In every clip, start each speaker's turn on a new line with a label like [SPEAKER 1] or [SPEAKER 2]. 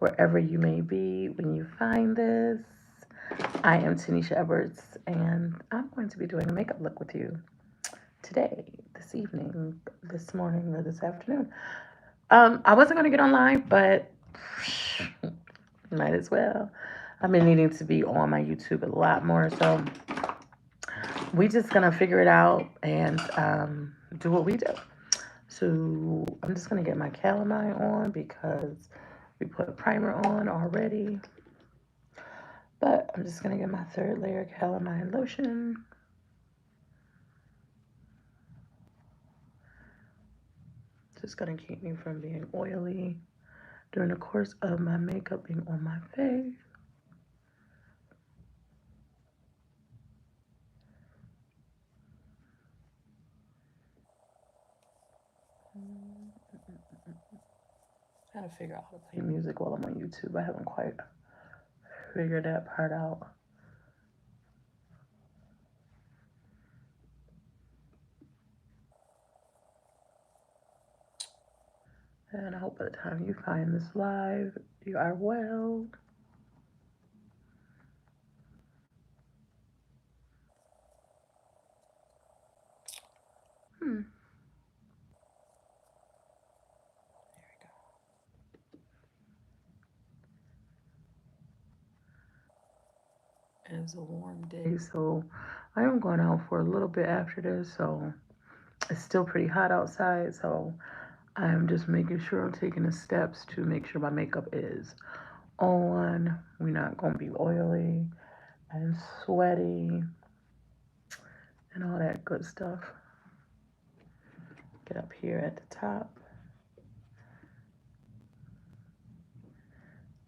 [SPEAKER 1] wherever you may be when you find this. I am Tanisha Edwards, and I'm going to be doing a makeup look with you today, this evening, this morning, or this afternoon. I wasn't going to get online, but might as well. I've been needing to be on my YouTube a lot more, so we just gonna figure it out and do what we do. So I'm just gonna get my calamine on because we put primer on already. But I'm just gonna get my third layer calamine lotion. Just gonna keep me from being oily during the course of my makeup being on my face. I gotta figure out how to play music while I'm on YouTube. I haven't quite figured that part out. And I hope by the time you find this live, you are well. Hmm. There we go. It's a warm day, so I am going out for a little bit after this. So it's still pretty hot outside, so I'm just making sure I'm taking the steps to make sure my makeup is on. We're not going to be oily and sweaty and all that good stuff. Get up here at the top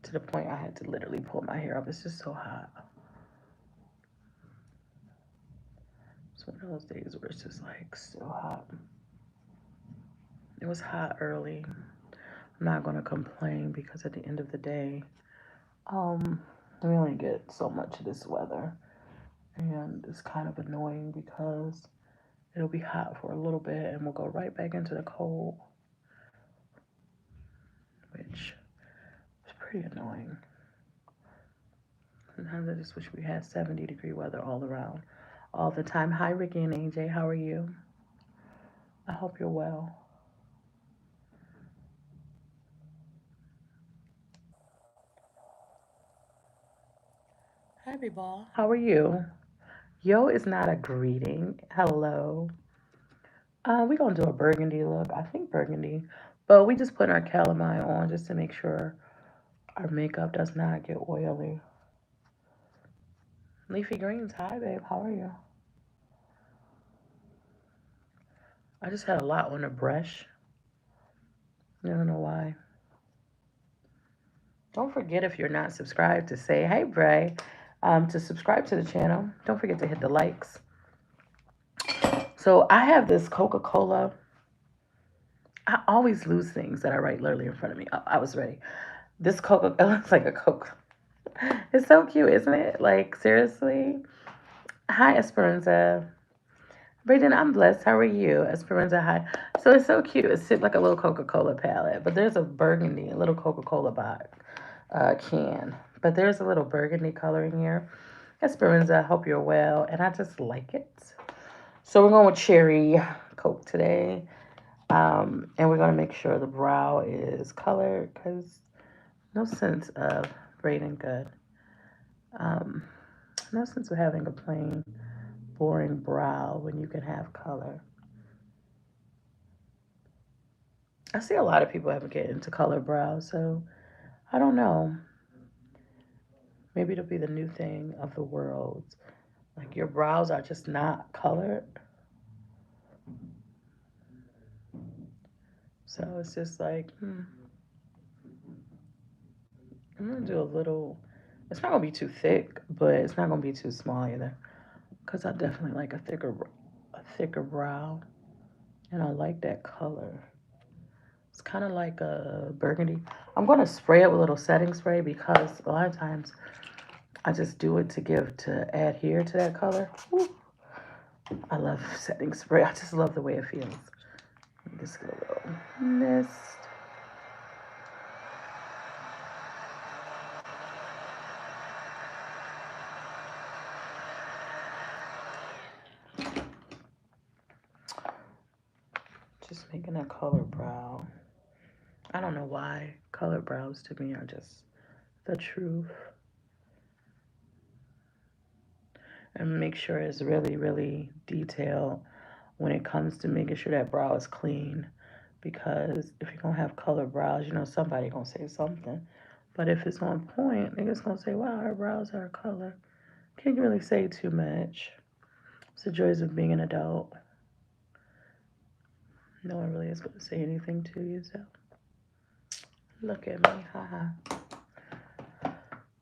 [SPEAKER 1] to the point I had to literally pull my hair up. It's just so hot. It's one of those days where it's just like so hot. It was hot early. I'm not going to complain because at the end of the day, um, we only get so much of this weather. And it's kind of annoying because it'll be hot for a little bit and we'll go right back into the cold, which is pretty annoying. Sometimes I just wish we had 70-degree weather all around, all the time. Hi, Ricky and AJ. How are you? I hope you're well. Hi, B-Ball. How are you? Yo is not a greeting. Hello. We're going to do a burgundy look. I think burgundy. But we just put our calamine on just to make sure our makeup does not get oily. Leafy Greens, hi babe, how are you? I just had a lot on the brush. I don't know why. Don't forget if you're not subscribed to say, hey Bray, to subscribe to the channel. Don't forget to hit the likes. So I have this Coca-Cola. I always lose things that I write literally in front of me. I was ready. This Coca, it looks like a Coke. It's so cute, isn't it? Like, seriously? Hi, Esperanza. Brayden, I'm blessed. How are you? Esperanza, hi. So it's so cute. It's shaped like a little Coca-Cola palette, but there's a burgundy, a little Coca-Cola box can. But there's a little burgundy color in here. Esperanza, I hope you're well, and I just like it. So we're going with cherry Coke today, and we're going to make sure the brow is colored because no sense of braiding good. Um, no sense of having a plain, boring brow when you can have color. I see a lot of people have get into color brows, so I don't know. Maybe it'll be the new thing of the world. Like your brows are just not colored. So it's just like, I'm gonna do a little. It's not gonna be too thick, but it's not gonna be too small either. Cause I definitely like a thicker brow, and I like that color. It's kind of like a burgundy. I'm gonna spray it with a little setting spray because a lot of times I just do it to adhere to that color. Woo. I love setting spray. I just love the way it feels. Just get a little mist. making a colored brow. I don't know why. Colored brows to me are just the truth. And make sure it's really, really detailed when it comes to making sure that brow is clean. Because if you're gonna have colored brows, you know somebody gonna say something. But if it's on point, niggas gonna say, "Wow, her brows are color." Can't really say too much. It's the joys of being an adult. No one really is gonna say anything to you, so look at me, haha.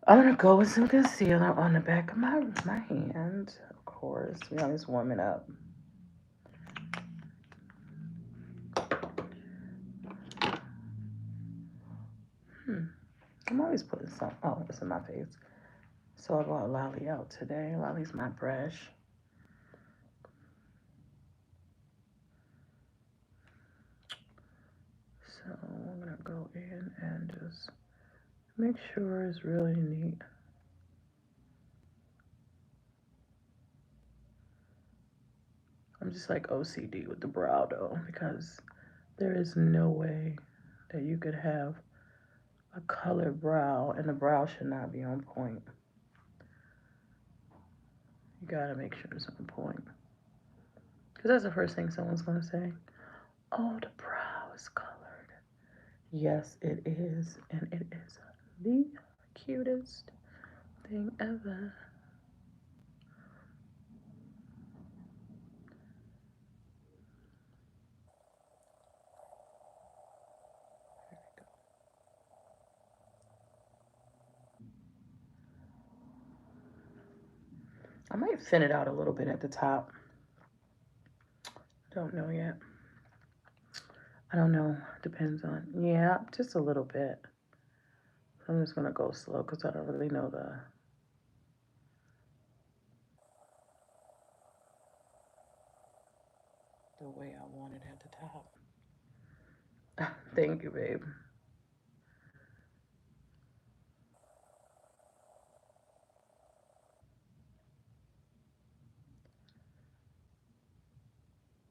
[SPEAKER 1] I'm gonna go with some concealer on the back of my hand. Of course, we always warming up. Hmm. I'm always putting some. Oh, it's in my face. So I brought Lolly out today. Lolly's my brush. So I'm gonna go in and just make sure it's really neat. I'm just like OCD with the brow though, because there is no way that you could have a colored brow and the brow should not be on point. You gotta make sure it's on point. Because that's the first thing someone's gonna say. Oh, the brow is colored. Yes, it is. And it is the cutest thing ever. I might thin it out a little bit at the top. Don't know yet. I don't know. Depends on. Yeah, just a little bit. I'm just gonna go slow because I don't really know the way I want it at the top. Thank you, babe.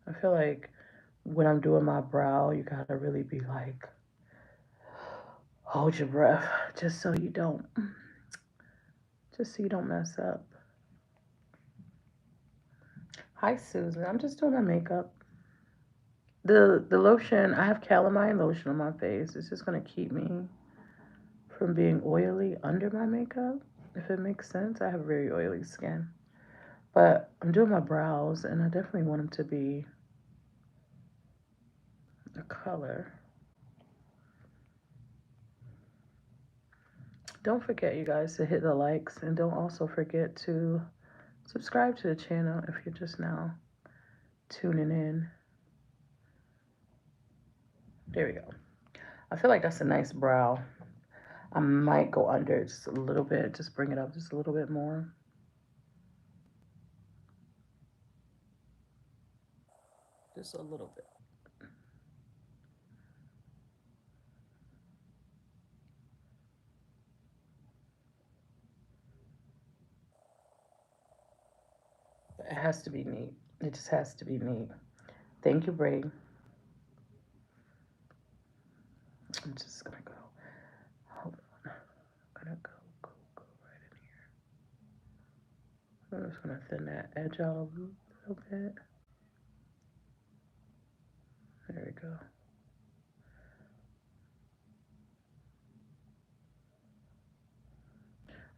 [SPEAKER 1] I feel like when I'm doing my brow, you gotta really be like, hold your breath, just so you don't, just so you don't mess up. Hi, Susan. I'm just doing my makeup. The lotion, I have calamine lotion on my face. It's just gonna keep me from being oily under my makeup, if it makes sense. I have very oily skin. But I'm doing my brows and I definitely want them to be a color. Don't forget, you guys, to hit the likes and don't also forget to subscribe to the channel if you're just now tuning in. There we go. I feel like that's a nice brow. I might go under it just a little bit, just bring it up just a little bit more. Just a little bit. It has to be neat. It just has to be neat. Thank you, Bray. I'm just gonna go. Hold on. I'm gonna go right in here. I'm just gonna thin that edge out a little bit. There we go.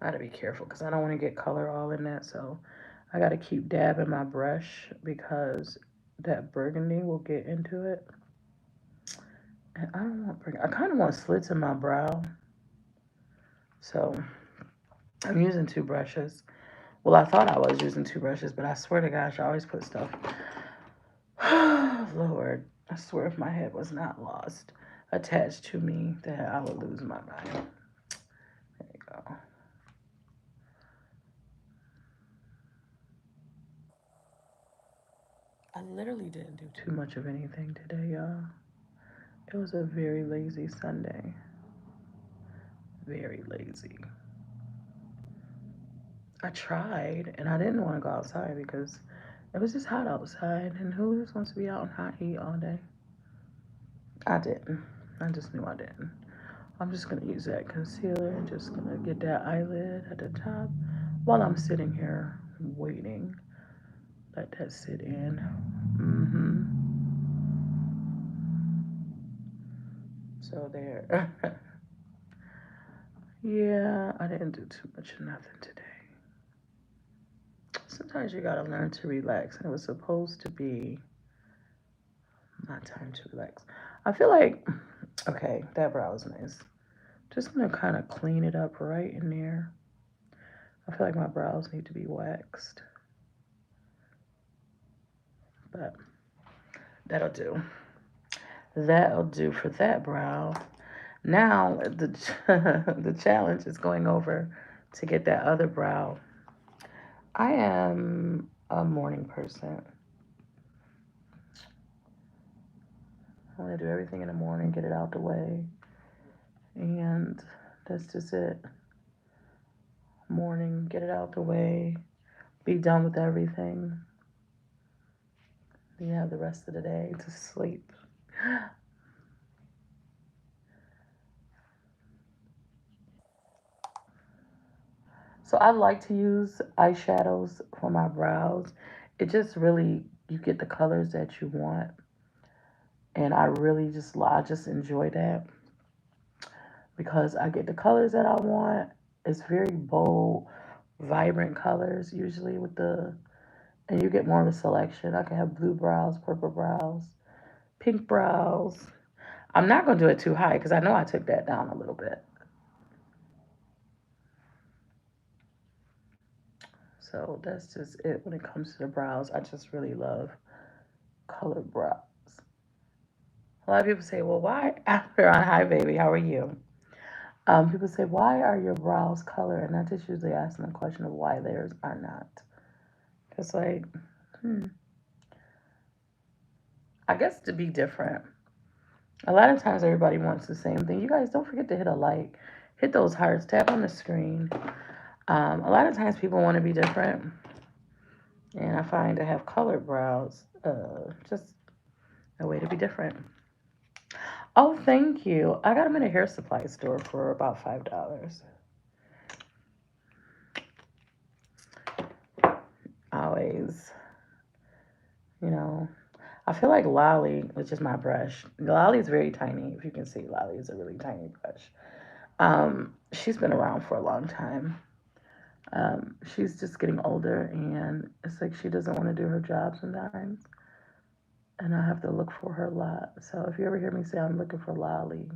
[SPEAKER 1] I gotta be careful because I don't want to get color all in that. So I gotta keep dabbing my brush because that burgundy will get into it. And I don't want burgundy. I kind of want slits in my brow. So I'm using two brushes. Well, I thought I was using two brushes, but I swear to gosh, I always put stuff. Lord, I swear if my head was not lost attached to me, that I would lose my mind. There you go. I literally didn't do too much of anything today, y'all. It was a very lazy Sunday. Very lazy. I tried, and I didn't want to go outside because it was just hot outside, and who just wants to be out in hot heat all day? I didn't. I just knew I didn't. I'm just gonna use that concealer and just gonna get that eyelid at the top while I'm sitting here waiting. Let that sit in. Mm-hmm. So there. Yeah, I didn't do too much of nothing today. Sometimes you gotta learn to relax, and it was supposed to be my time to relax. I feel like, okay, that brow was nice. Just gonna kind of clean it up right in there. I feel like my brows need to be waxed, but that'll do. That'll do for that brow. Now the the challenge is going over to get that other brow. I am a morning person. I want to do everything in the morning, get it out the way, and that's just it. Morning, get it out the way, be done with everything. Then you have the rest of the day to sleep. So I like to use eyeshadows for my brows. It just really you get the colors that you want, and I just enjoy that because I get the colors that I want. It's very bold, vibrant colors usually with the and you get more of a selection. I can have blue brows, purple brows, pink brows. I'm not gonna do it too high because I know I took that down a little bit. So that's just it when it comes to the brows. I just really love colored brows. A lot of people say, well, why after on Hi Baby, how are you? People say, why are your brows colored? And I just usually ask them the question of why theirs are not. It's like, hmm, I guess to be different. A lot of times everybody wants the same thing. You guys don't forget to hit a like, hit those hearts, tap on the screen. A lot of times people want to be different, and I find to have colored brows just a way to be different. Oh, thank you. I got them in a hair supply store for about $5. Always, you know. I feel like Lolly, which is my brush. Lolly is very tiny. If you can see, Lolly is a really tiny brush. She's been around for a long time. She's just getting older, and it's like she doesn't want to do her job sometimes, and I have to look for her a lot. So if you ever hear me say I'm looking for Lolly,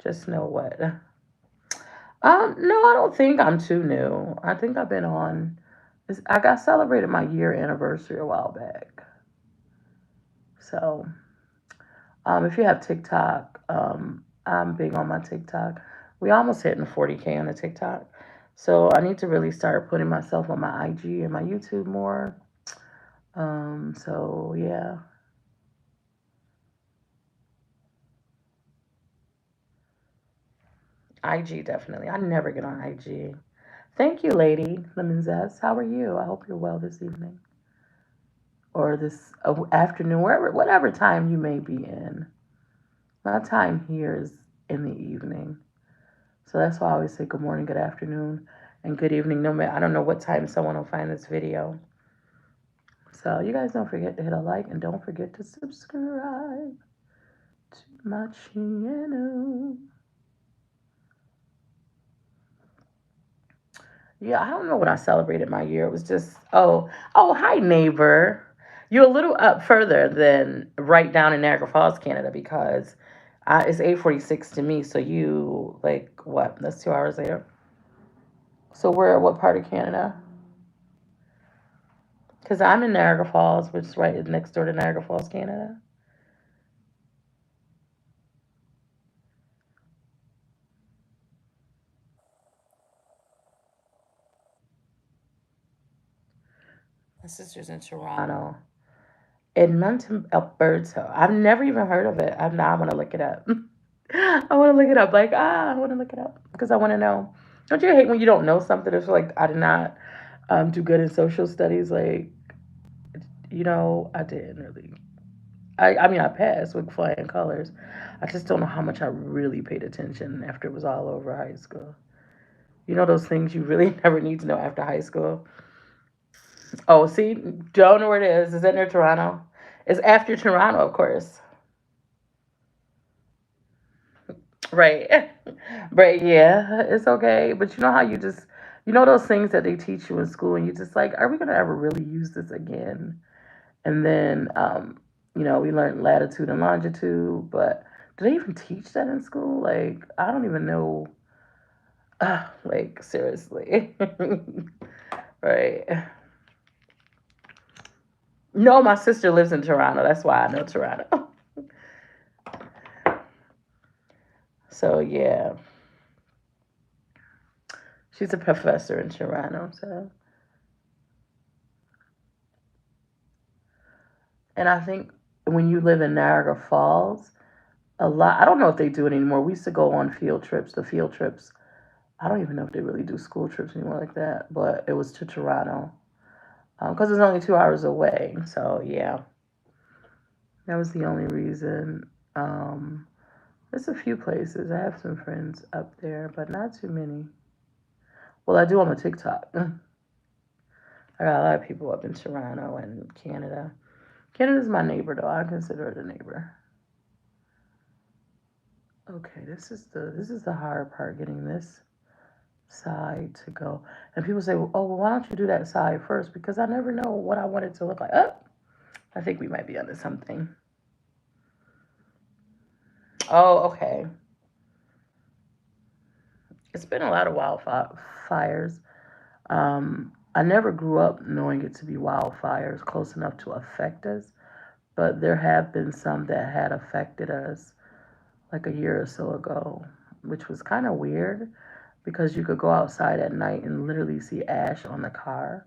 [SPEAKER 1] just know what. No, I don't think I'm too new. I think I've been on. I got celebrated my year anniversary a while back. So if you have TikTok, I'm big on my TikTok. We almost hitting 40K on the TikTok. So I need to really start putting myself on my IG and my YouTube more. So yeah, IG definitely. I never get on IG. Thank you, Lady Lemon Zest. How are you? I hope you're well this evening or this afternoon, wherever, whatever time you may be in. My time here is in the evening. So that's why I always say good morning, good afternoon, and good evening. No matter, I don't know what time someone will find this video. So you guys don't forget to hit a like and don't forget to subscribe to my channel. Yeah, I don't know what I celebrated my year. It was just hi neighbor. You're a little up further than right down in Niagara Falls, Canada, because it's 8:46 to me. So you like what? That's 2 hours later. So we're what part of Canada? Because I'm in Niagara Falls, which is right next door to Niagara Falls, Canada. My sister's in Toronto. Edmonton, Alberta. I've never even heard of it. Now I want to look it up. I want to look it up. I want to look it up because I want to know. Don't you hate when you don't know something? It's like I did not do good in social studies. Like, I didn't really. I mean, I passed with flying colors. I just don't know how much I really paid attention after it was all over high school. You know those things you really never need to know after high school. Oh, see, don't know where it is. Is it near Toronto? It's after Toronto, of course. Right. Right, yeah, it's okay. But you know how you just, you know those things that they teach you in school, and you just like, are we gonna ever really use this again? And then, we learned latitude and longitude, but do they even teach that in school? Like, I don't even know. Like, seriously. Right. No, my sister lives in Toronto. That's why I know Toronto. So, yeah, she's a professor in Toronto. So, and I think when you live in Niagara Falls, a lot, I don't know if they do it anymore. We used to go on field trips. The field trips, I don't even know if they really do school trips anymore like that, but it was to Toronto because it's only 2 hours away. So, yeah, that was the only reason. Um, there's a few places. I have some friends up there, but not too many. Well, I do on the TikTok. I got a lot of people up in Toronto and Canada. Canada's my neighbor, though. I consider it a neighbor. Okay, this is the hard part, getting this side to go. And people say, "Oh, well, why don't you do that side first?" Because I never know what I want it to look like. Oh, I think we might be under something. Oh, okay. It's been a lot of wildfires. I never grew up knowing it to be wildfires close enough to affect us, but there have been some that had affected us like a year or so ago, which was kind of weird because you could go outside at night and literally see ash on the car.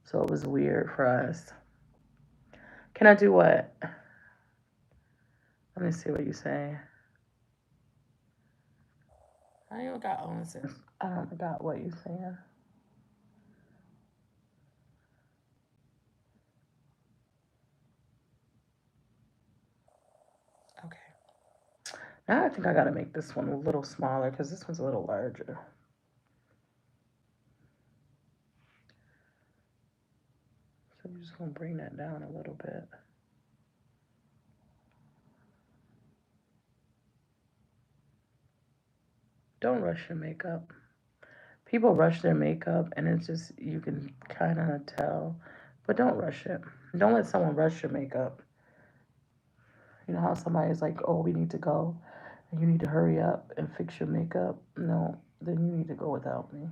[SPEAKER 1] So it was weird for us. Can I do what? Let me see what you say. I ain't got answers. I don't got what you saying. Okay. Now I think I gotta make this one a little smaller because this one's a little larger. So I'm just gonna bring that down a little bit. Don't rush your makeup. People rush their makeup and it's just, you can kind of tell. But don't rush it. Don't let someone rush your makeup. You know how somebody's like, oh, we need to go and you need to hurry up and fix your makeup? No, then you need to go without me.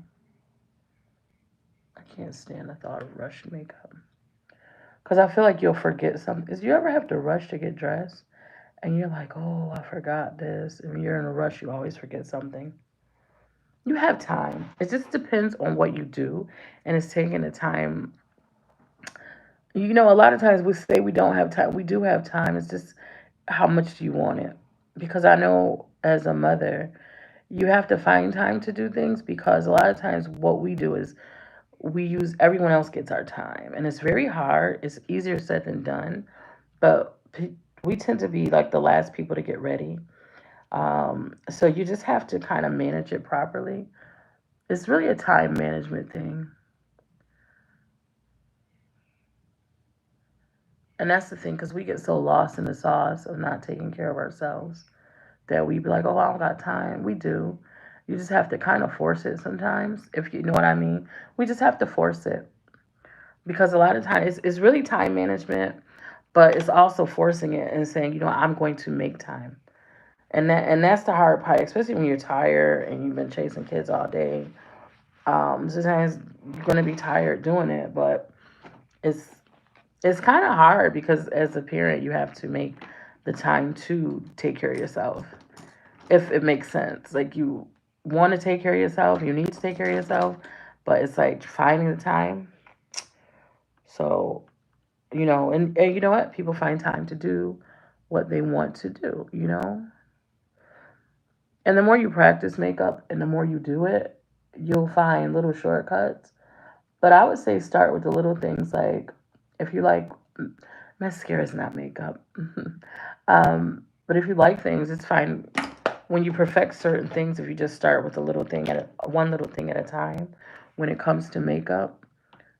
[SPEAKER 1] I can't stand the thought of rushed makeup. Because I feel like you'll forget something. Is you ever have to rush to get dressed and you're like, oh, I forgot this. And when you're in a rush, you always forget something. You have time. It just depends on what you do. And it's taking the time. A lot of times we say we don't have time. We do have time. It's just how much do you want it? Because I know as a mother, you have to find time to do things because a lot of times what we do is we use everyone else gets our time. And it's very hard. It's easier said than done. But we tend to be like the last people to get ready. So you just have to kind of manage it properly. It's really a time management thing. And that's the thing because we get so lost in the sauce of not taking care of ourselves that we be like, oh, I don't got time. We do. You just have to kind of force it sometimes, if you know what I mean. We just have to force it because a lot of times it's really time management, but it's also forcing it and saying, I'm going to make time. And that's the hard part, especially when you're tired and you've been chasing kids all day. Sometimes you're gonna be tired doing it, but it's it's kind of hard because as a parent, you have to make the time to take care of yourself. If it makes sense, like you want to take care of yourself, you need to take care of yourself, but it's like finding the time. So and you know what? People find time to do what they want to do. And the more you practice makeup and the more you do it, you'll find little shortcuts. But I would say start with the little things like if you like Mascara is not makeup. But if you like things, it's fine. When you perfect certain things, if you just start with a little thing one little thing at a time, when it comes to makeup,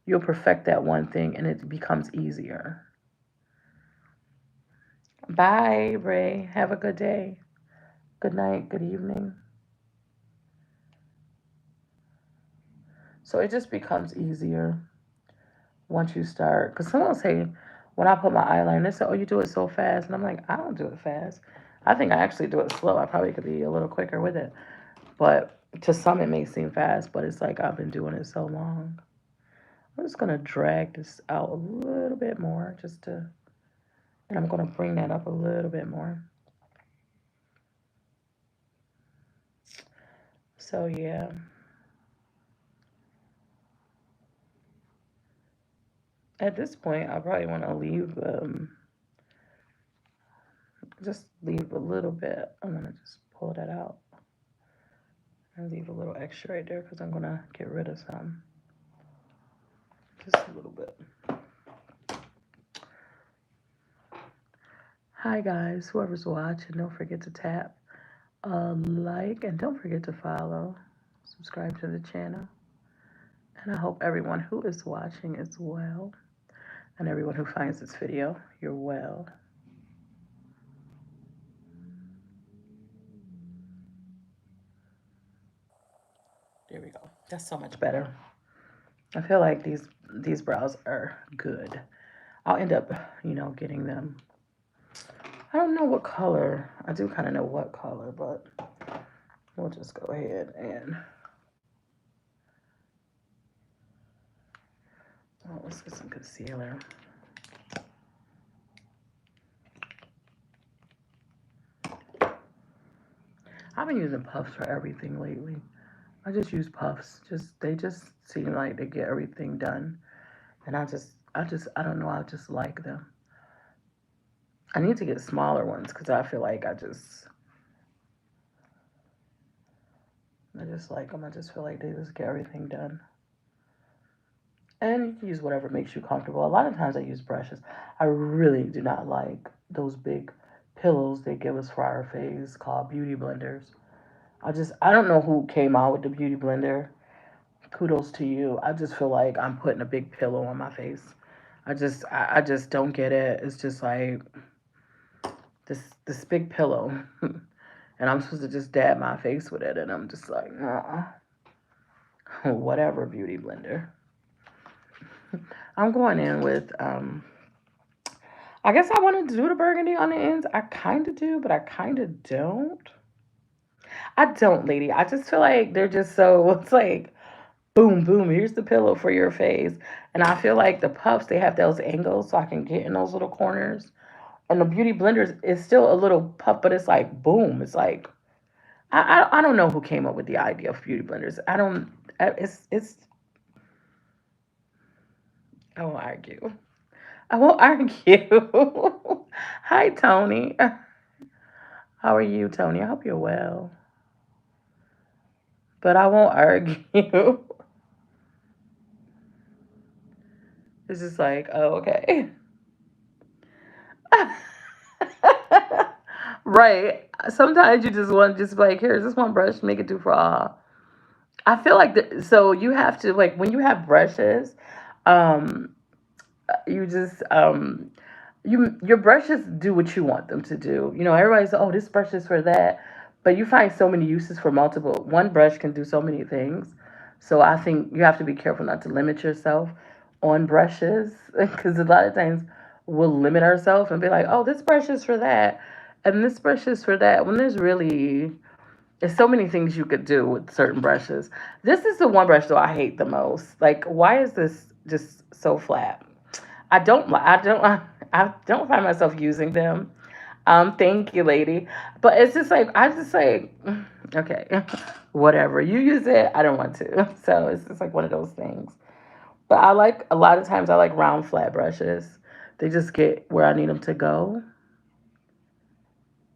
[SPEAKER 1] you'll perfect that one thing and it becomes easier. Bye, Ray. Have a good day. Good night. Good evening. So it just becomes easier once you start. Because someone will say, when I put my eyeliner, they say, oh, you do it so fast. And I'm like, I don't do it fast. I think I actually do it slow. I probably could be a little quicker with it. But to some, it may seem fast, but it's like I've been doing it so long. I'm just going to drag this out a little bit more and I'm going to bring that up a little bit more. So, yeah. At this point, I probably want to just leave a little bit. I'm going to just pull that out and leave a little extra right there because I'm going to get rid of some. Just a little bit. Hi, guys. Whoever's watching, don't forget to tap like and don't forget to follow. Subscribe to the channel. And I hope everyone who is watching is well. And everyone who finds this video, you're well. There we go. That's so much better. I feel like these brows are good. I'll end up, getting them. I don't know what color. I do kind of know what color, but we'll just go ahead and let's get some concealer. I've been using puffs for everything lately. I just use puffs. They just seem like they get everything done. And I don't know, I just like them. I need to get smaller ones because I feel like I just like them. I just feel like they just get everything done. And you can use whatever makes you comfortable. A lot of times I use brushes. I really do not like those big pillows they give us for our face called beauty blenders. I don't know who came out with the beauty blender. Kudos to you. I just feel like I'm putting a big pillow on my face. I just don't get it. It's just like this big pillow. And I'm supposed to just dab my face with it and I'm just like, whatever beauty blender. I'm going in with I guess I wanted to do the burgundy on the ends. I kind of do, but I kind of don't. I don't, lady. I just feel like they're just so, it's like, boom, boom, here's the pillow for your face. And I feel like the puffs, they have those angles so I can get in those little corners. And the beauty blenders is still a little puff, but it's like, boom. It's like, I don't know who came up with the idea of beauty blenders. I don't, I won't argue. I won't argue. Hi, Tony. How are you, Tony? I hope you're well. But I won't argue. It's just like, oh, okay. Right. Sometimes you just want to just like, here's this one brush, make it do for all. I feel like so you have to like when you have brushes, um, you just your brushes do what you want them to do. Everybody's oh this brush is for that, but you find so many uses for multiple. One brush can do so many things. So I think you have to be careful not to limit yourself on brushes because a lot of times we'll limit ourselves and be like, oh this brush is for that, and this brush is for that. When there's so many things you could do with certain brushes. This is the one brush though I hate the most. Like, why is this just so flat? I don't find myself using them. Thank you, lady. But it's just like I just like okay, whatever you use it. I don't want to. So it's just like one of those things. But I like a lot of times I like round flat brushes. They just get where I need them to go,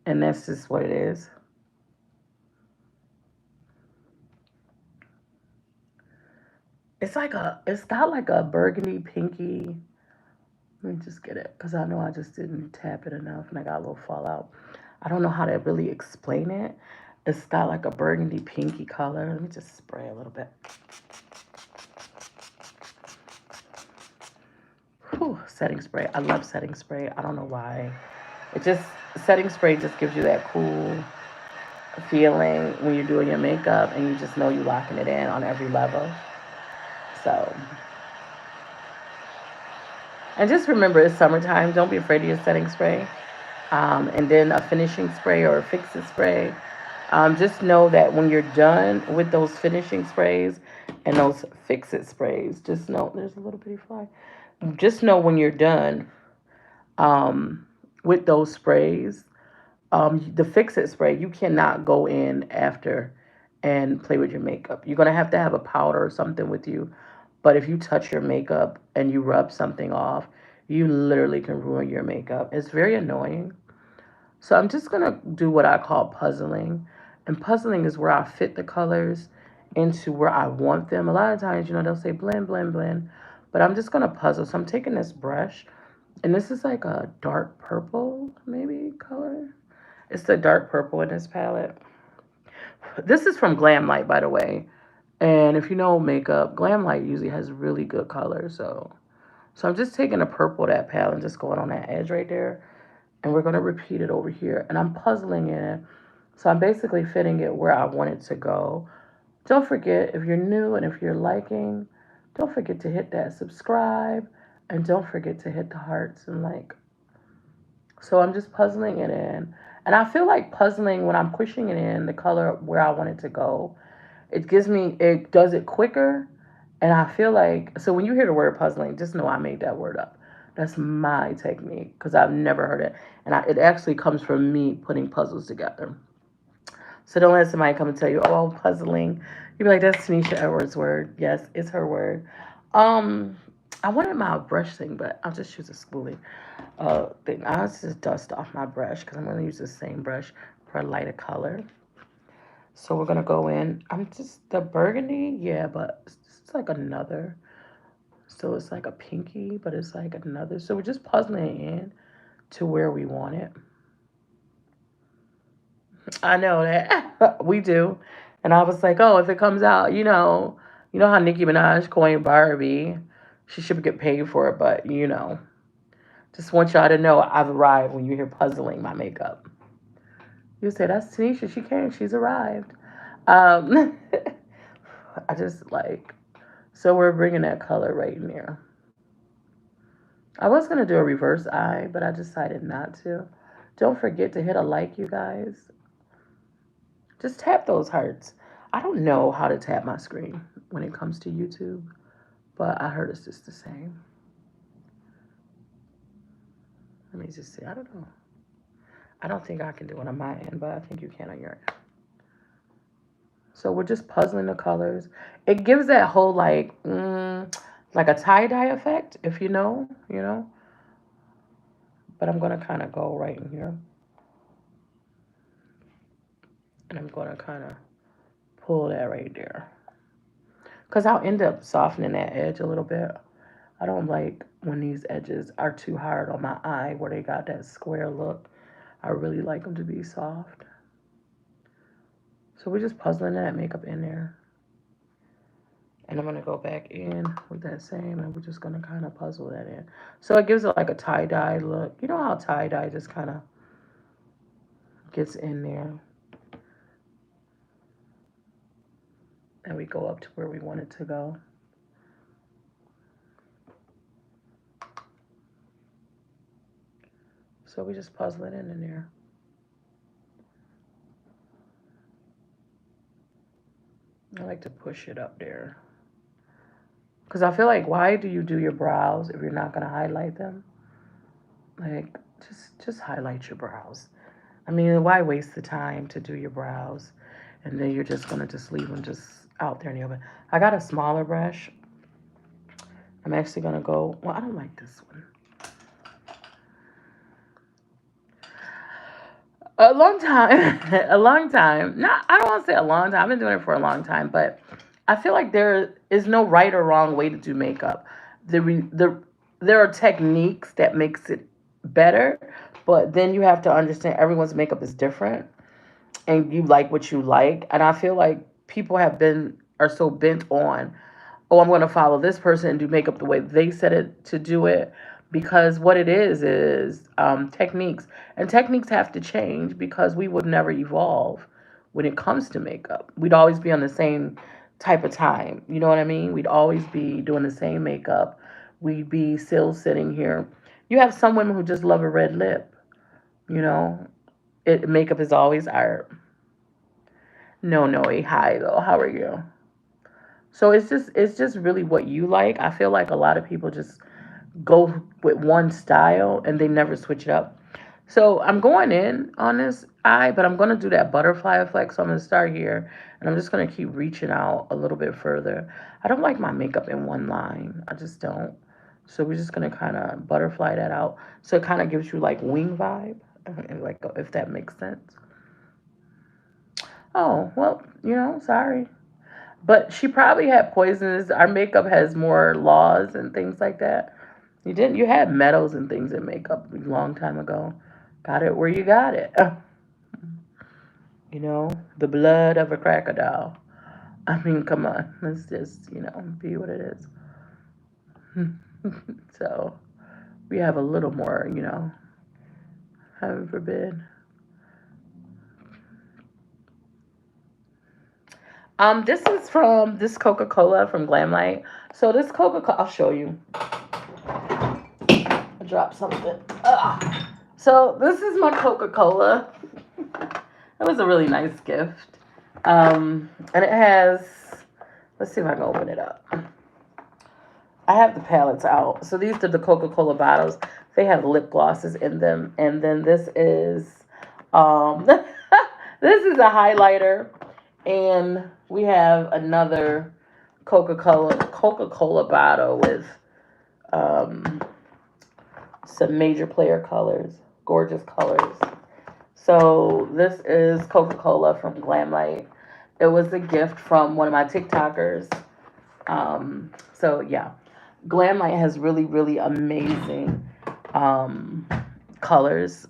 [SPEAKER 1] and that's just what it is. It's got like a burgundy pinky. Let me just get it because I know I just didn't tap it enough and I got a little fallout. I don't know how to really explain it. It's got like a burgundy pinky color. Let me just spray a little bit. Whew, setting spray. I love setting spray. I don't know why. It just, setting spray just gives you that cool feeling when you're doing your makeup and you just know you're locking it in on every level. So, and just remember it's summertime. Don't be afraid of your setting spray. And then a finishing spray or a fix it spray. Just know that when you're done with those finishing sprays and those fix it sprays, just know there's a little bitty fly. Just know when you're done um, with those sprays, the fix it spray, you cannot go in after and play with your makeup. You're going to have a powder or something with you. But if you touch your makeup and you rub something off, you literally can ruin your makeup. It's very annoying. So I'm just going to do what I call puzzling. And puzzling is where I fit the colors into where I want them. A lot of times, they'll say blend, blend, blend. But I'm just going to puzzle. So I'm taking this brush, and this is like a dark purple, maybe, color. It's the dark purple in this palette. This is from Glam Light, by the way. And if you know makeup, Glam Light usually has really good colors. So I'm just taking a purple of that palette and just going on that edge right there. And we're going to repeat it over here. And I'm puzzling it. So I'm basically fitting it where I want it to go. Don't forget, if you're new and if you're liking, don't forget to hit that subscribe. And don't forget to hit the hearts and like. So I'm just puzzling it in. And I feel like puzzling when I'm pushing it in the color where I want it to go. It does it quicker. And I feel like, so when you hear the word puzzling, just know I made that word up. That's my technique because I've never heard it. And it actually comes from me putting puzzles together. So don't let somebody come and tell you, oh, puzzling. You'd be like, that's Tanisha Edwards' word. Yes, it's her word. Um, I wanted my brush thing, but I'll just use a spoolie thing. I'll just dust off my brush because I'm going to use the same brush for a lighter color. So we're going to go in. I'm just, the burgundy, yeah, but it's like another. So it's like a pinky, but it's like another. So we're just puzzling it in to where we want it. I know that we do. And I was like, oh, if it comes out, you know how Nicki Minaj coined Barbie. She should get paid for it, but just want y'all to know I've arrived when you hear puzzling my makeup. You say that's Tanisha. She came. She's arrived. Um, I just like so we're bringing that color right in there. I was gonna do a reverse eye, but I decided not to. Don't forget to hit a like, you guys. Just tap those hearts. I don't know how to tap my screen when it comes to YouTube, but I heard it's just the same. Let me just see. I don't know. I don't think I can do it on my end, but I think you can on your end. So we're just puzzling the colors. It gives that whole like a tie-dye effect, if you know. But I'm gonna kind of go right in here, and I'm gonna kind of pull that right there, cause I'll end up softening that edge a little bit. I don't like when these edges are too hard on my eye where they got that square look. I really like them to be soft. So we're just puzzling that makeup in there. And I'm going to go back in with that same, and we're just going to kind of puzzle that in. So it gives it like a tie-dye look. You know how tie-dye just kind of gets in there. And we go up to where we want it to go. So we just puzzle it in there. I like to push it up there. Because I feel like, why do you do your brows if you're not going to highlight them? Like, just highlight your brows. I mean, why waste the time to do your brows? And then you're just going to just leave them just out there in the open. I got a smaller brush. I'm actually going to go, well, I don't like this one. A long time, a long time. Not, I don't want to say a long time. I've been doing it for a long time, but I feel like there is no right or wrong way to do makeup. The there are techniques that makes it better, but then you have to understand everyone's makeup is different and you like what you like. And I feel like people are so bent on, oh, I'm going to follow this person and do makeup the way they said it to do it. Because what it is techniques. And techniques have to change because we would never evolve when it comes to makeup. We'd always be on the same type of time. You know what I mean? We'd always be doing the same makeup. We'd be still sitting here. You have some women who just love a red lip. You know, makeup is always art. No, no, hi though. How are you? So it's just really what you like. I feel like a lot of people just go with one style and they never switch it up. So I'm going in on this eye, but I'm going to do that butterfly effect. So I'm going to start here and I'm just going to keep reaching out a little bit further. I don't like my makeup in one line. I just don't. So we're just going to kind of butterfly that out. So it kind of gives you like wing vibe, like if that makes sense. Oh, well, sorry. But she probably had poisons. Our makeup has more laws and things like that. You didn't. You had metals and things in makeup a long time ago. Got it where you got it. The blood of a crocodile. I mean, come on. Let's just be what it is. So we have a little more. Heaven forbid. This is from this Coca Cola from Glamlight. So this Coca Cola, I'll show you. I dropped something. Ugh. So this is my Coca Cola. It was a really nice gift. And it has, let's see if I can open it up. I have the palettes out. So these are the Coca Cola bottles. They have lip glosses in them. And then this is, this is a highlighter. And we have another Coca Cola bottle with um, some major player colors, gorgeous colors. So this is Coca Cola from Glamlight. It was a gift from one of my TikTokers. So yeah, Glamlight has really, really amazing um, colors.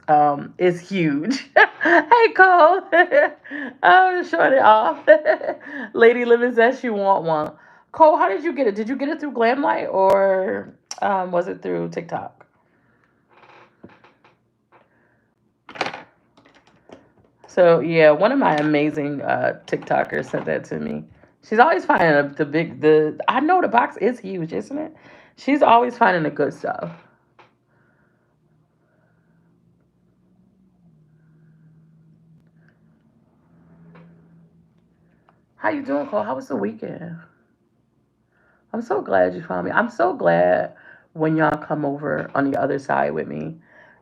[SPEAKER 1] It's huge. Hey Cole, I'm showing it off. Lady Lemon says she want one. Cole, how did you get it? Did you get it through Glamlight or was it through TikTok? So yeah, one of my amazing TikTokers sent that to me. She's always finding the big the. I know the box is huge, isn't it? She's always finding the good stuff. How you doing, Cole? How was the weekend? I'm so glad you found me. I'm so glad when y'all come over on the other side with me.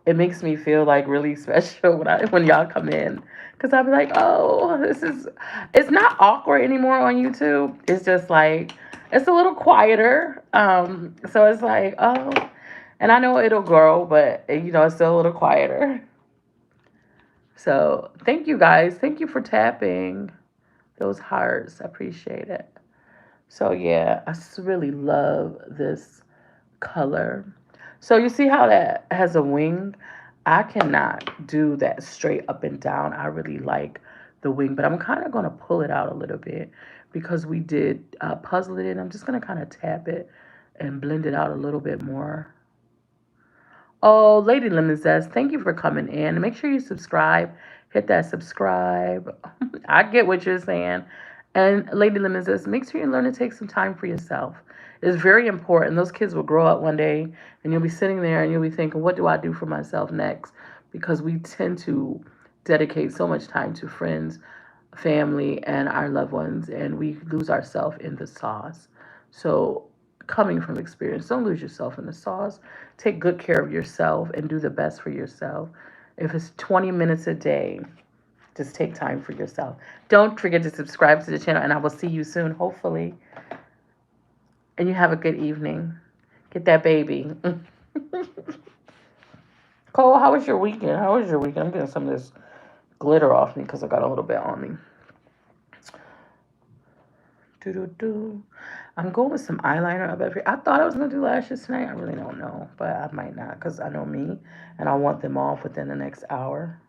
[SPEAKER 1] It makes me feel like really special when y'all come in, because I'll be like, oh, this is. It's not awkward anymore on YouTube. It's just like it's a little quieter. So it's like, oh, and I know it'll grow, but it's still a little quieter. So thank you guys. Thank you for tapping those hearts. I appreciate it. So yeah, really love this color. So you see how that has a wing? I cannot do that straight up and down. I really like the wing, but I'm kind of going to pull it out a little bit because we did puzzle it in. I'm just going to kind of tap it and blend it out a little bit more. Oh, Lady Lemon says, thank you for coming in. Make sure you subscribe. Hit that subscribe. I get what you're saying. And Lady Lemon says, make sure you learn to take some time for yourself. It's very important. Those kids will grow up one day and you'll be sitting there and you'll be thinking, what do I do for myself next? Because we tend to dedicate so much time to friends, family, and our loved ones, and we lose ourselves in the sauce. So, coming from experience, don't lose yourself in the sauce. Take good care of yourself and do the best for yourself. If it's 20 minutes a day, just take time for yourself. Don't forget to subscribe to the channel, and I will see you soon, hopefully. And you have a good evening. Get that baby. Cole, how was your weekend? How was your weekend? I'm getting some of this glitter off me because I got a little bit on me. Do do do. I'm going with some eyeliner up every. I thought I was gonna do lashes tonight. I really don't know, but I might not because I know me, and I want them off within the next hour.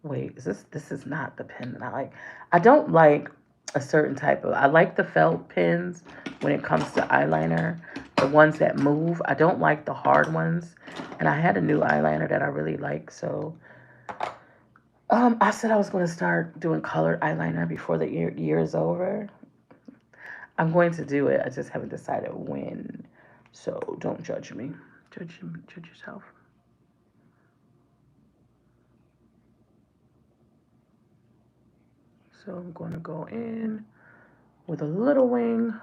[SPEAKER 1] Wait, is this? This is not the pen that I like. I don't like a certain type of. I like the felt pens when it comes to eyeliner, the ones that move. I don't like the hard ones, and I had a new eyeliner that I really like, so I said I was going to start doing colored eyeliner before the year is over. I'm going to do it. I just haven't decided when. So don't judge me. Judge yourself. So I'm going to go in with a little wing.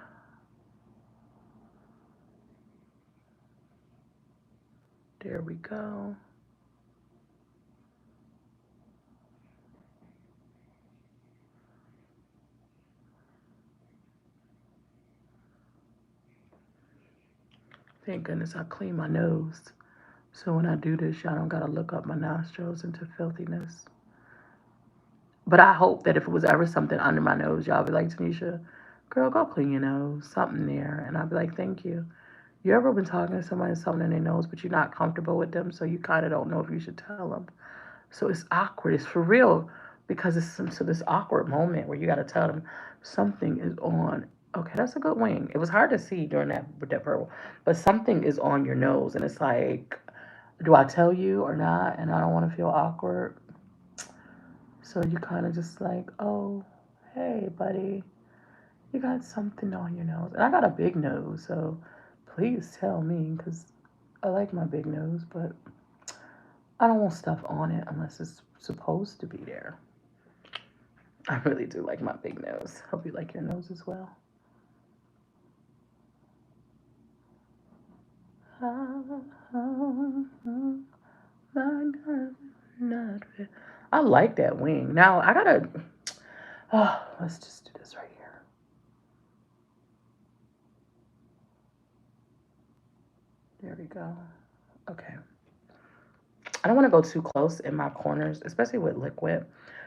[SPEAKER 1] There we go. Thank goodness I clean my nose. So when I do this, y'all don't gotta look up my nostrils into filthiness. But I hope that if it was ever something under my nose, y'all be like, Tanisha, girl, go clean your nose. Something there. And I'd be like, thank you. You ever been talking to somebody something in their nose, but you're not comfortable with them, so you kind of don't know if you should tell them. So it's awkward. It's for real because it's so this awkward moment where you got to tell them something is on. Okay, that's a good wing. It was hard to see during that with that purple, but something is on your nose, and it's like, do I tell you or not? And I don't want to feel awkward, so you kind of just like, oh, hey, buddy, you got something on your nose, and I got a big nose, so please tell me because I like my big nose, but I don't want stuff on it unless it's supposed to be there. I really do like my big nose. Hope you like your nose as well. I like that wing. Now I gotta. Oh, let's just do this right here. There we go. Okay. I don't want to go too close in my corners, especially with liquid,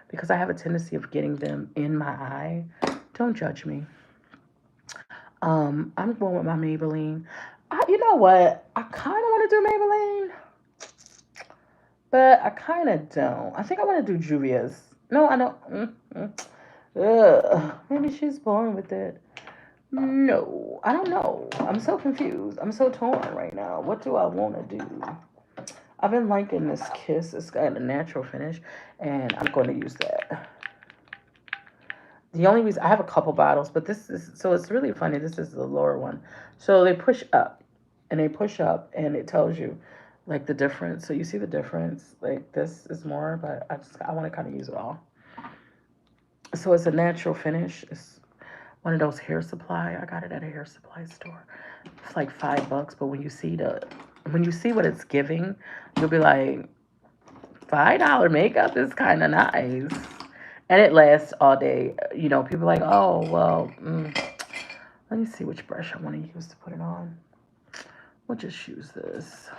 [SPEAKER 1] because I have a tendency of getting them in my eye. Don't judge me. I'm going with my Maybelline. You know what? I kind of want to do Maybelline, but I kind of don't. I think I want to do Juvia's. No, I don't. Ugh. Maybe she's born with it. No, I don't know. I'm so confused. I'm so torn right now. What do I want to do? I've been liking this Kiss. It's got a natural finish, and I'm going to use that. The only reason I have a couple bottles, but this is so it's really funny. This is the lower one. So they push up and they push up and it tells you like the difference. So you see the difference. Like this is more, but I want to kind of use it all. So it's a natural finish. It's one of those hair supply. I got it at a hair supply store. It's like $5, but when you see what it's giving, you'll be like, $5 makeup is kind of nice. And it lasts all day. You know, people are like, oh, well, let me see which brush I want to use to put it on. We'll just use this.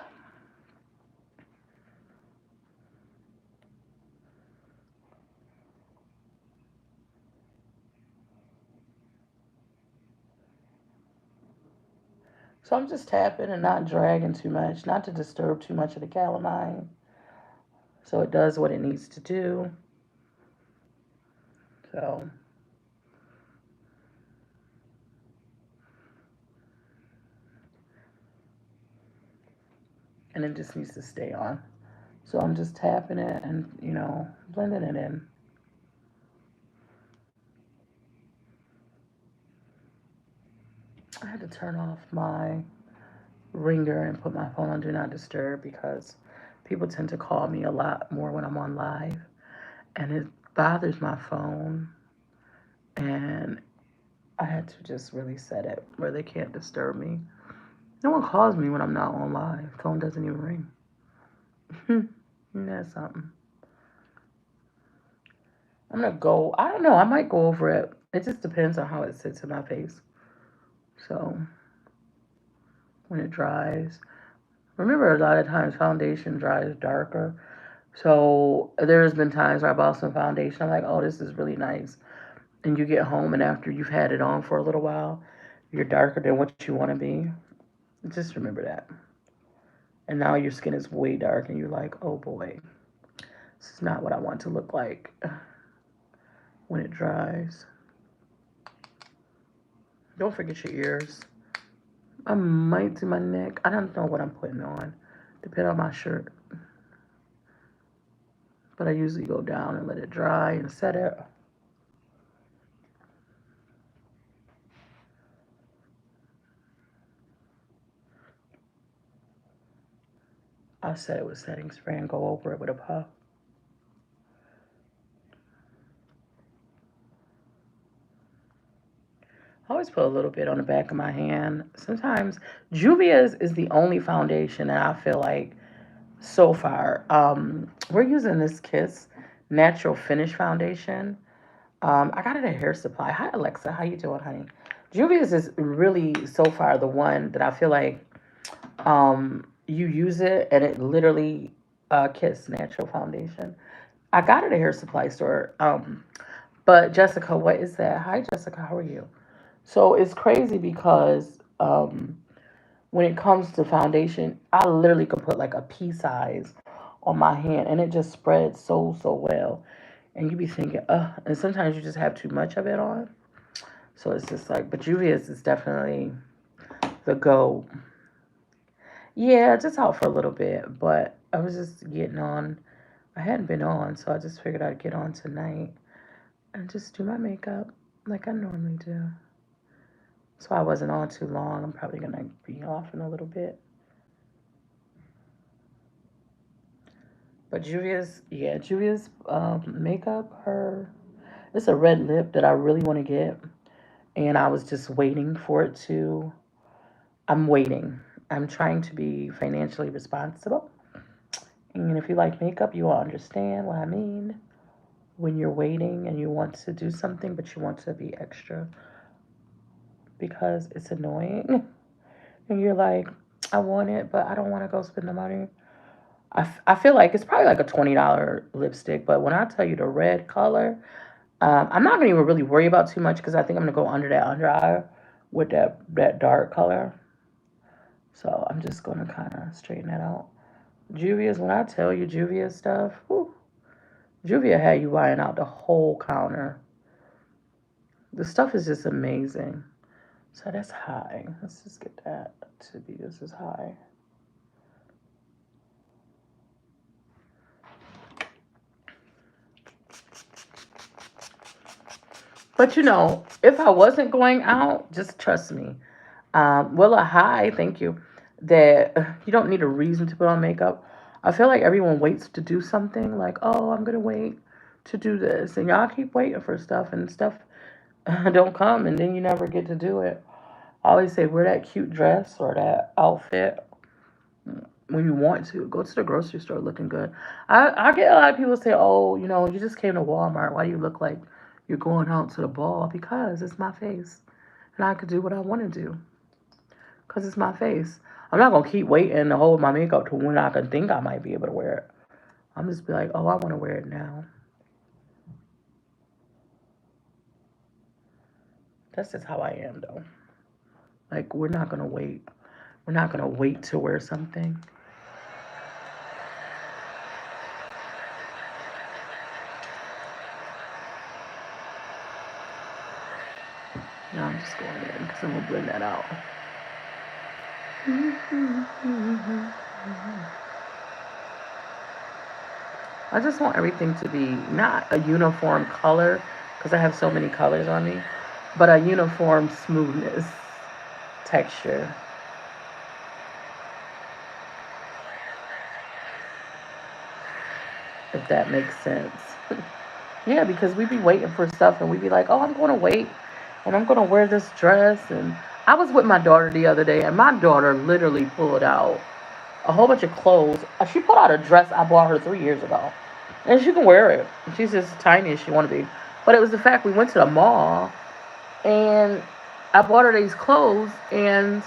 [SPEAKER 1] So I'm just tapping and not dragging too much, not to disturb too much of the calamine. So it does what it needs to do. So, and it just needs to stay on. So I'm just tapping it and, blending it in. I had to turn off my ringer and put my phone on Do Not Disturb because people tend to call me a lot more when I'm on live. And it bothers my phone. And I had to just really set it where they can't disturb me. No one calls me when I'm not on live. Phone doesn't even ring. That's something. I'm gonna go. I don't know. I might go over it. It just depends on how it sits in my face. So when it dries, remember a lot of times foundation dries darker. So there's been times where I bought some foundation. I'm like, oh, this is really nice. and you get home and after you've had it on for a little while, you're darker than what you want to be. Just remember that. And now your skin is way dark and you're like, oh boy, this is not what I want to look like when it dries. Don't forget your ears. I might do my neck. I don't know what I'm putting on. Depend on my shirt. But I usually go down and let it dry and set it. I set it with setting spray and go over it with a puff. I always put a little bit on the back of my hand. Sometimes Juvia's is the only foundation that I feel like so far. We're using this Kiss Natural Finish Foundation. I got it at Hair Supply. Hi Alexa, how you doing, honey? Juvia's is really so far the one that I feel like you use it and it literally Kiss Natural Foundation. I got it at Hair Supply store. But Jessica, what is that? Hi Jessica, how are you? So it's crazy because when it comes to foundation, I literally could put like a pea size on my hand and it just spreads so well. And you be thinking, and sometimes you just have too much of it on. So it's just like, but Juvia's is definitely the go. Yeah, just out for a little bit, but I was just getting on. I hadn't been on, so I just figured I'd get on tonight and just do my makeup like I normally do. So I wasn't on too long. I'm probably gonna be off in a little bit. But Juvia's makeup, it's a red lip that I really want to get, and I was just waiting for it to. I'm waiting. I'm trying to be financially responsible, and if you like makeup, you will understand what I mean. When you're waiting and you want to do something, but you want to be extra because it's annoying, and you're like, I want it, but I don't want to go spend the money. I feel like it's probably like a $20 lipstick, but when I tell you the red color, I'm not gonna even really worry about too much because I think I'm gonna go under that under eye with that dark color. So I'm just gonna kind of straighten that out. Juvia's, when I tell you Juvia stuff, whew, Juvia had you buying out the whole counter. The stuff is just amazing. So that's high. Let's just get that to be this is high. But if I wasn't going out, just trust me. Well, a high, thank you. That you don't need a reason to put on makeup. I feel like everyone waits to do something like, oh, I'm gonna wait to do this, and y'all keep waiting for stuff, and stuff don't come, and then you never get to do it. I always say wear that cute dress or that outfit when you want to. Go to the grocery store looking good. I get a lot of people say, oh, you just came to Walmart. Why do you look like you're going out to the ball? Because it's my face, and I could do what I want to do because it's my face. I'm not gonna keep waiting to hold my makeup to when I can think I might be able to wear it. I'm just be like, oh, I want to wear it now. That's just how I am, though. Like we're not gonna wait. We're not gonna wait to wear something. No, I'm just going in because I'm gonna blend that out. I just want everything to be not a uniform color because I have so many colors on me, but a uniform smoothness, texture, if that makes sense. Yeah, because we be waiting for stuff and we be like, oh, I'm going to wait and I'm going to wear this dress. And I was with my daughter the other day and my daughter literally pulled out a whole bunch of clothes. She pulled out a dress I bought her 3 years ago. And she can wear it. She's as tiny as she want to be. But it was the fact we went to the mall and I bought her these clothes and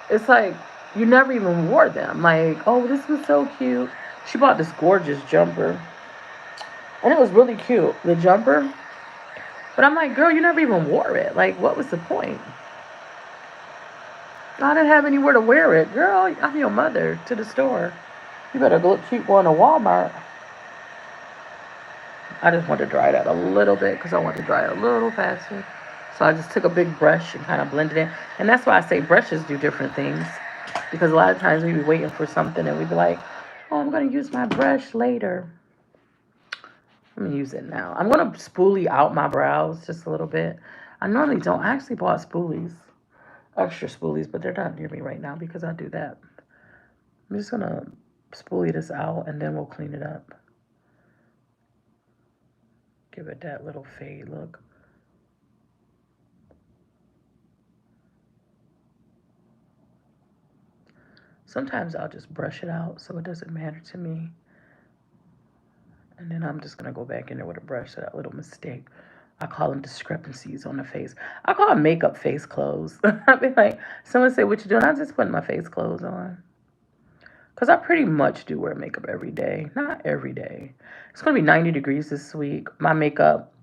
[SPEAKER 1] it's like you never even wore them. Like, oh, this was so cute. She bought this gorgeous jumper and it was really cute. The jumper, But I'm like, girl, you never even wore it. Like, what was the point? I didn't have anywhere to wear it. Girl, I'm your mother to the store. You better go keep going to Walmart. I just want to dry that a little bit because I want to dry it a little faster. So I just took a big brush and kind of blended it in. And that's why I say brushes do different things. Because a lot of times we be waiting for something and we be like, oh, I'm going to use my brush later. I'm going to use it now. I'm going to spoolie out my brows just a little bit. I normally don't. I actually bought spoolies, extra spoolies, but they're not near me right now because I do that. I'm just going to spoolie this out and then we'll clean it up. Give it that little fade look. Sometimes I'll just brush it out so it doesn't matter to me. And then I'm just going to go back in there with a brush, so that little mistake. I call them discrepancies on the face. I call them makeup face clothes. I be like, someone say, what you doing? I'm just putting my face clothes on. Because I pretty much do wear makeup every day. Not every day. It's going to be 90 degrees this week. My makeup,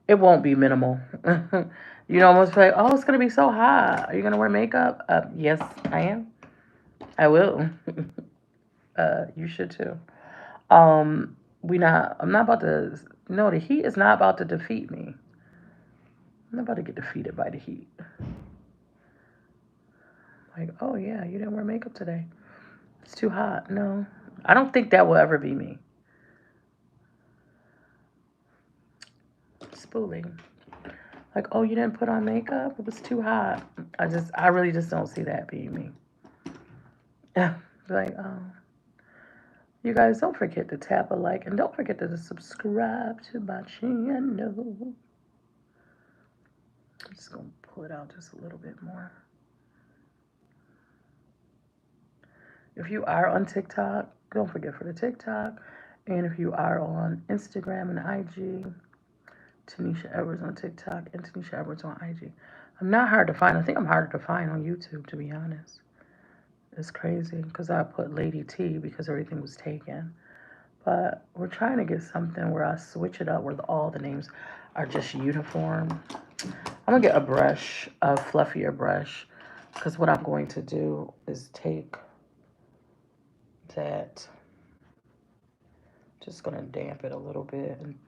[SPEAKER 1] it won't be minimal. You know, almost like, oh, it's going to be so hot. Are you going to wear makeup? Yes, I am. I will. You should too. I'm not about to, no, the heat is not about to defeat me. I'm not about to get defeated by the heat. Like, oh yeah, you didn't wear makeup today. It's too hot. No, I don't think that will ever be me. Spooling. Like, oh, you didn't put on makeup? It was too hot. I really just don't see that being me. Yeah. Like, oh. You guys don't forget to tap a like and don't forget to subscribe to my channel. I'm just going to pull it out just a little bit more. If you are on TikTok, don't forget for the TikTok. And if you are on Instagram and IG, Tanisha Edwards on TikTok and Tanisha Edwards on IG. I'm not hard to find. I think I'm harder to find on YouTube, to be honest. It's crazy because I put LadyT because everything was taken. But we're trying to get something where I switch it up where all the names are just uniform. I'm going to get a brush, a fluffier brush, because what I'm going to do is take that, just going to damp it a little bit, and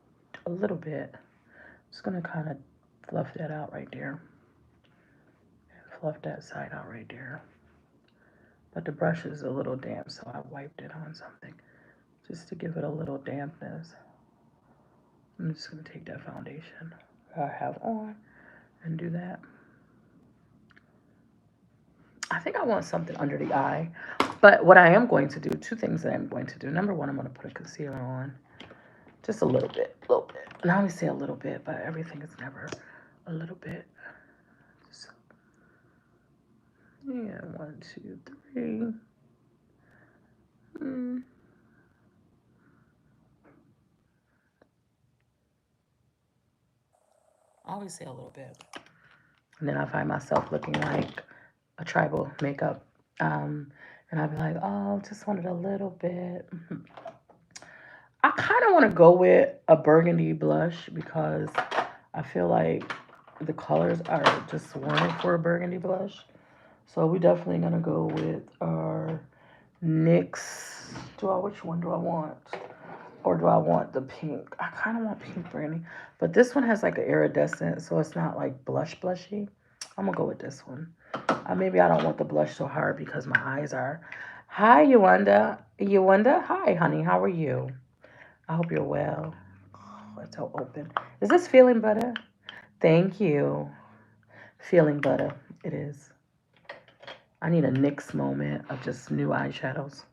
[SPEAKER 1] a little bit. Just going to kind of fluff that out right there. Fluff that side out right there. But the brush is a little damp, so I wiped it on something just to give it a little dampness. I'm just going to take that foundation I have on and do that. I think I want something under the eye. But what I am going to do, two things that I'm going to do. Number one, I'm going to put a concealer on. Just a little bit, a little bit. And I always say a little bit, but everything is never a little bit. So, yeah, 1, 2, 3. I always say a little bit. And then I find myself looking like a tribal makeup. And I'd be like, oh, just wanted a little bit. I kind of want to go with a burgundy blush because I feel like the colors are just warm for a burgundy blush. So we definitely going to go with our NYX. Which one do I want? Or do I want the pink? I kind of want pink burgundy. But this one has like an iridescent, so it's not like blushy. I'm going to go with this one. Maybe I don't want the blush so hard because my eyes are. Hi, Yuanda. Yuanda, hi, honey. How are you? I hope you're well. Oh, it's so open. Is this feeling better? Thank you. Feeling better. It is. I need a NYX moment of just new eyeshadows.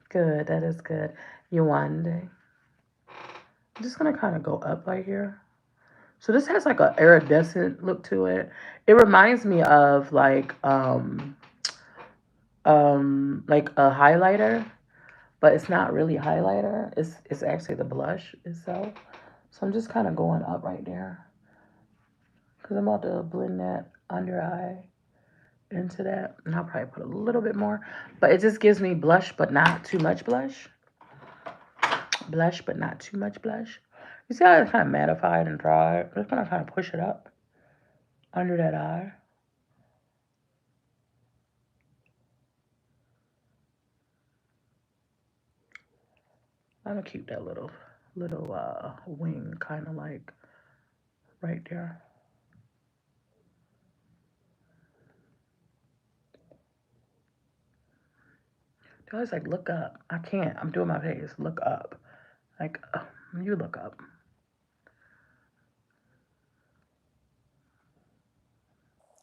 [SPEAKER 1] Good. That is good. Yuanda. I'm just going to kind of go up right here. So this has like an iridescent look to it. It reminds me of like a highlighter, but it's not really highlighter. It's actually the blush itself. So I'm just kind of going up right there because I'm about to blend that under eye into that, and I'll probably put a little bit more, but it just gives me blush, but not too much blush. Blush, but not too much blush. You see how it's kind of mattified and dry? I'm just gonna kind of push it up under that eye. I'm gonna keep that little wing kind of like right there. I always like look up. I can't. I'm doing my face. Look up. Like you look up.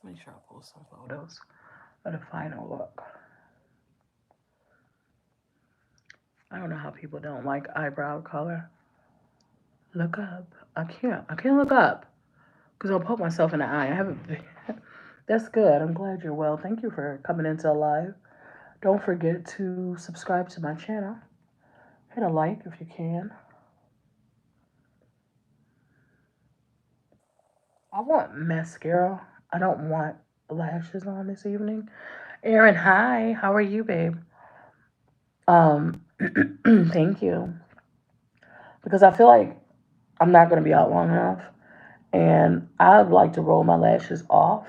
[SPEAKER 1] Make sure I post some photos of the final look. I don't know how people don't like eyebrow color. Look up. I can't. I can't look up because I'll poke myself in the eye. I haven't. That's good. I'm glad you're well. Thank you for coming into live. Don't forget to subscribe to my channel. Hit a like if you can. I want mascara. I don't want lashes on this evening. Erin, hi. How are you, babe? Um, thank you. Because I feel like I'm not going to be out long enough. And I'd like to roll my lashes off.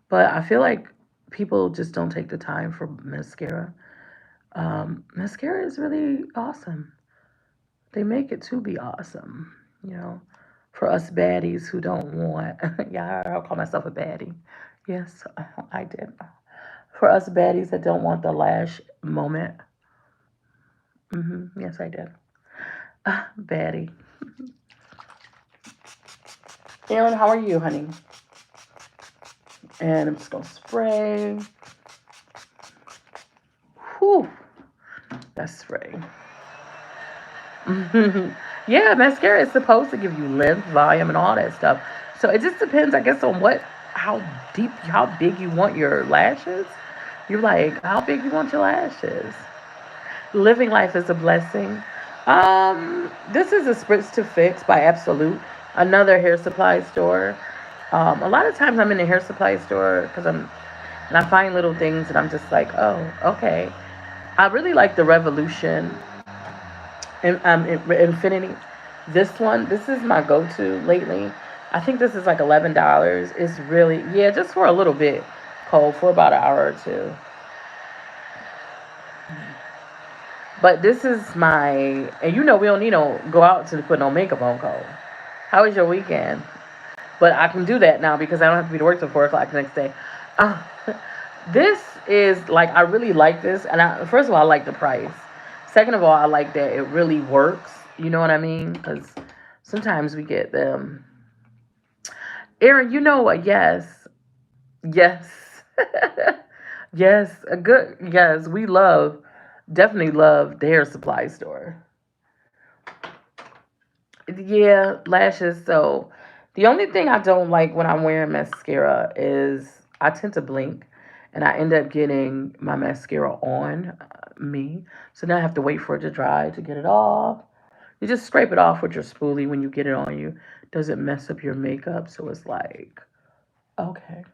[SPEAKER 1] But I feel like people just don't take the time for mascara. Mascara is really awesome. They make it to be awesome, you know, for us baddies who don't want, yeah, I'll call myself a baddie. Yes, I did. For us baddies that don't want the lash moment. Yes, I did. Baddie. Aaron, how are you, honey? And I'm just going to spray. Whew, that's spray. Yeah, mascara is supposed to give you length, volume, and all that stuff. So it just depends, I guess, on how deep, how big you want your lashes. You're like, how big you want your lashes? Living life is a blessing. This is a Spritz to Fix by Absolute, another hair supply store. A lot of times I'm in a hair supply store and I find little things and I'm just like, oh, okay. I really like the Revolution Infinity. This is my go-to lately. I think this is like $11. It's really, yeah, just for a little bit, cold for about an hour or two. But this is and you know we don't need no go out to put no makeup on cold. How was your weekend? But I can do that now because I don't have to be to work till 4 o'clock the next day. Uh, this is like I really like this, and first of all I like the price. Second of all, I like that it really works. You know what I mean? Because sometimes we get them. Aaron, you know what? Yes, yes, yes. A good yes. We definitely love the hair supply store. Yeah, lashes. So the only thing I don't like when I'm wearing mascara is I tend to blink and I end up getting my mascara on me. So now I have to wait for it to dry to get it off. You just scrape it off with your spoolie when you get it on you. Doesn't mess up your makeup. So it's like, okay.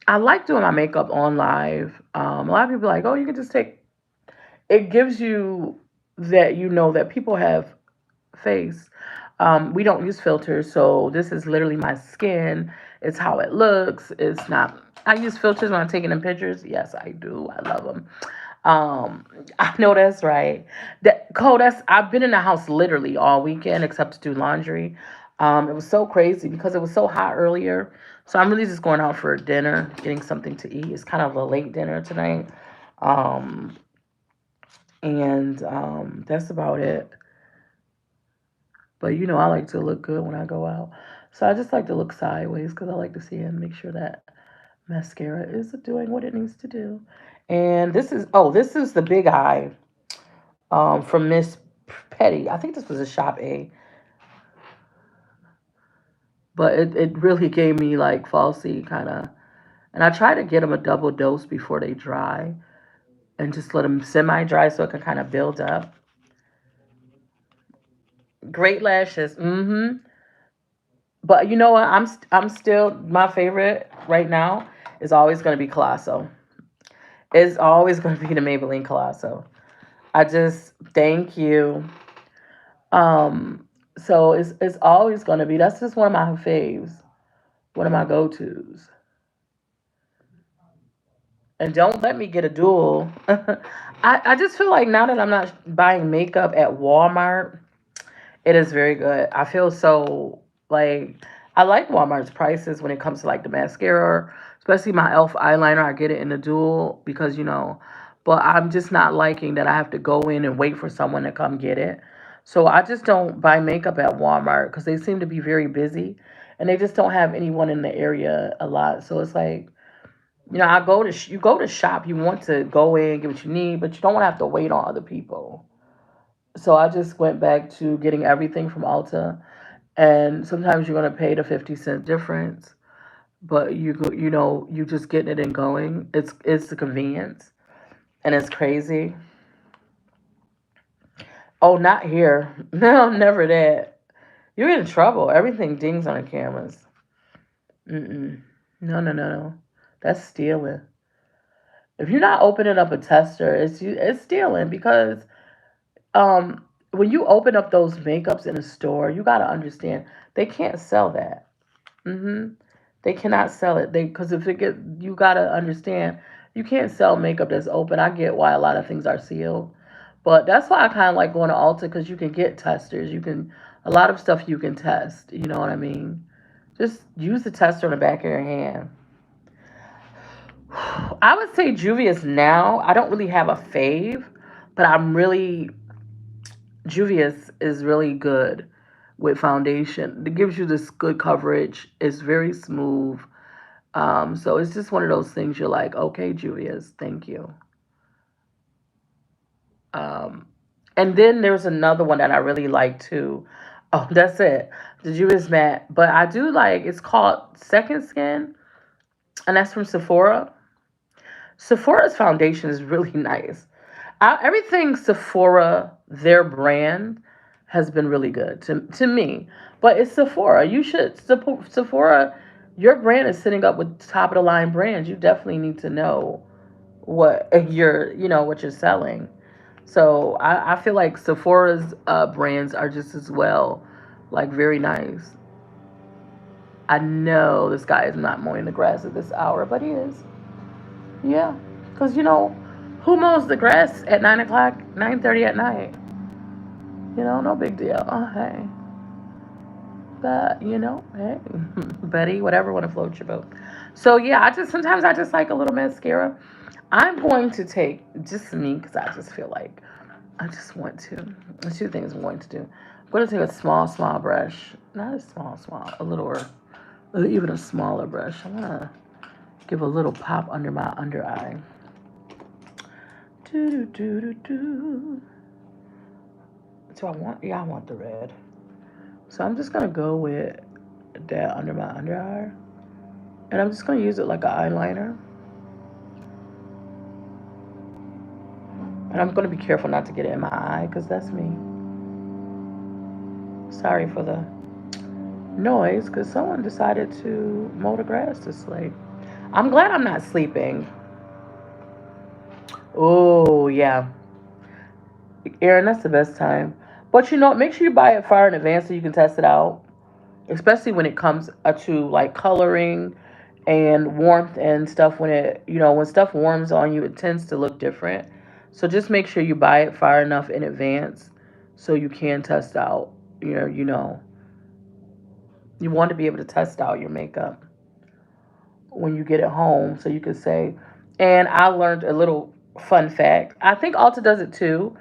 [SPEAKER 1] I like doing my makeup on live. A lot of people are like, oh, you can just take, it gives you that you know that people have face. We don't use filters, so this is literally my skin. It's how it looks. It's not. I use filters when I'm taking them pictures. Yes, I do. I love them. I know that's right. That Cole, that's I've been in the house literally all weekend except to do laundry. It was so crazy because it was so hot earlier. So I'm really just going out for dinner, getting something to eat. It's kind of a late dinner tonight. Um, and that's about it. But you know, I like to look good when I go out. So I just like to look sideways because I like to see and make sure that mascara is doing what it needs to do. And this is the big eye from Miss Petty. I think this was a shop A, but it really gave me like falsy kind of. And I try to get them a double dose before they dry and just let them semi dry so it can kind of build up. Great lashes. But you know what? I'm still my favorite right now is always going to be Colosso. It's always going to be the Maybelline Colosso. I just thank you. Um, so it's always gonna be, that's just one of my faves, one of my go tos. And don't let me get a duel. I just feel like now that I'm not buying makeup at Walmart, it is very good. I feel so like I like Walmart's prices when it comes to like the mascara, especially my e.l.f. eyeliner. I get it in the dual because but I'm just not liking that I have to go in and wait for someone to come get it. So I just don't buy makeup at Walmart because they seem to be very busy and they just don't have anyone in the area a lot. So it's like I go to you go to shop, you want to go in, get what you need, but you don't want to have to wait on other people. So I just went back to getting everything from Ulta, and sometimes you're gonna pay the 50 cent difference, but you just getting it and going. It's the convenience, and it's crazy. Oh, not here. No, never that. You're in trouble. Everything dings on the cameras. Mm-mm. No, no, no, no. That's stealing. If you're not opening up a tester, it's stealing because um when you open up those makeups in a store, you got to understand they can't sell that. They cannot sell it. They because if it get you got to understand you can't sell makeup that's open. I get why a lot of things are sealed, but that's why I kind of like going to Ulta because you can get testers. You can a lot of stuff you can test. You know what I mean? Just use the tester on the back of your hand. I would say Juvia's now. I don't really have a fave, but Juvia's is really good with foundation. It gives you this good coverage. It's very smooth. So it's just one of those things you're like, okay, Juvia's, thank you. Um, and then there's another one that I really like too. Oh, that's it. The Juvia's matte. But I do like, it's called Second Skin, and that's from Sephora. Sephora's foundation is really nice. Everything Sephora, their brand, has been really good to me. But it's Sephora. You should support Sephora. Your brand is sitting up with top of the line brands. You definitely need to know what what you're selling. So I feel like Sephora's brands are just as well, like very nice. I know this guy is not mowing the grass at this hour, but he is. Yeah, because who mows the grass at 9 o'clock, 9:30 at night? No big deal. Oh, hey, but hey, Betty, whatever, want to float your boat. So yeah, I just like a little mascara. I'm going to take just me because I just feel like I just want to. There's two things I'm going to do. I'm going to take a small brush, not a small, a little, or even a smaller brush. I'm gonna give a little pop under my under eye. Do do do do do. So I want the red. So I'm just gonna go with that under my under eye, and I'm just gonna use it like an eyeliner. And I'm gonna be careful not to get it in my eye, cause that's me. Sorry for the noise, cause someone decided to mow the grass this late. I'm glad I'm not sleeping. Oh yeah, Aaron, that's the best time. But make sure you buy it far in advance so you can test it out, especially when it comes to like coloring and warmth and stuff. When stuff warms on you, it tends to look different. So just make sure you buy it far enough in advance so you can test out. You want to be able to test out your makeup when you get it home, so you can say. And I learned a little fun fact. I think Ulta does it too,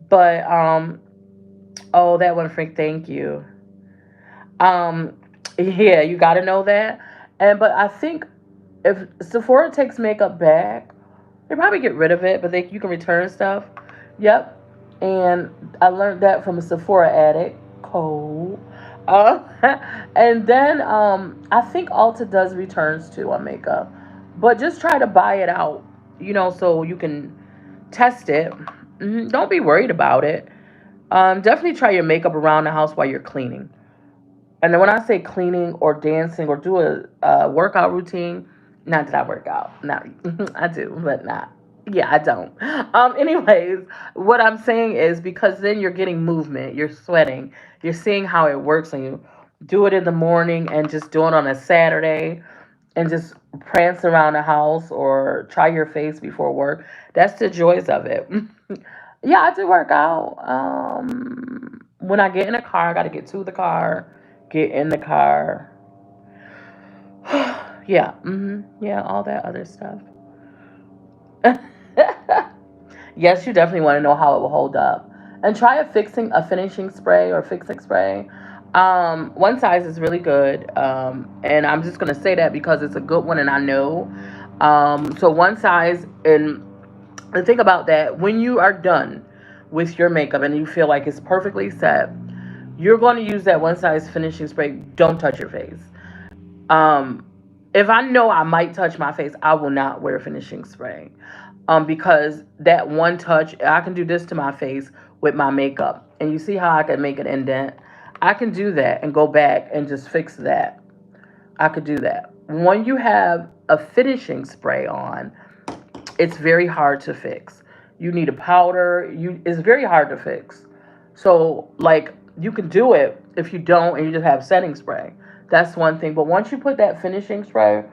[SPEAKER 1] but oh, that one, Frank. Thank you. Um, yeah, you got to know that. And but I think if Sephora takes makeup back, they probably get rid of it, but you can return stuff. Yep. And I learned that from a Sephora addict, Cole. Uh, and then I think Ulta does returns too on makeup, but just try to buy it out, so you can test it. Don't be worried about it. Definitely try your makeup around the house while you're cleaning. And then when I say cleaning or dancing or do a workout routine, not that I work out, not I do, but not. Yeah, I don't. Anyways, what I'm saying is because then you're getting movement, you're sweating, you're seeing how it works, and you do it in the morning and just do it on a Saturday and just prance around the house or try your face before work. That's the joys of it. Yeah, I do work out. When I get in the car, I got to get to the car, get in the car. Yeah, yeah, all that other stuff. Yes, you definitely want to know how it will hold up. And try a finishing spray or fixing spray. One size is really good. And I'm just gonna say that because it's a good one and I know. So one size, and the thing about that, when you are done with your makeup and you feel like it's perfectly set, you're going to use that one size finishing spray. Don't touch your face. Um, if I know I might touch my face, I will not wear finishing spray. Because that one touch, I can do this to my face with my makeup, and you see how I can make an indent. I can do that and go back and just fix that. I could do that. When you have a finishing spray on, it's very hard to fix. You need a powder. It's very hard to fix. So like you can do it if you don't and you just have setting spray. That's one thing. But once you put that finishing spray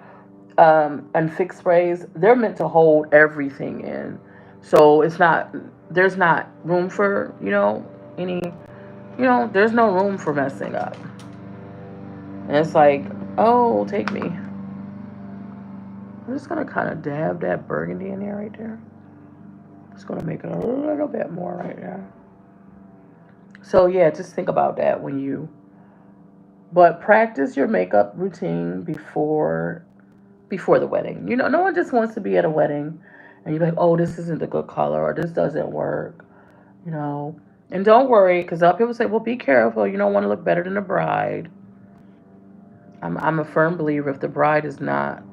[SPEAKER 1] and fix sprays, they're meant to hold everything in. So it's not there's not room for any there's no room for messing up. And it's like, oh, take me. I'm just gonna kind of dab that burgundy in there right there. Just gonna make it a little bit more right there. So yeah, just think about that when you. But practice your makeup routine before the wedding. No one just wants to be at a wedding, and you're like, oh, this isn't a good color or this doesn't work. You know. And don't worry, because other people say, well, be careful. You don't want to look better than the bride. I'm a firm believer if the bride is not,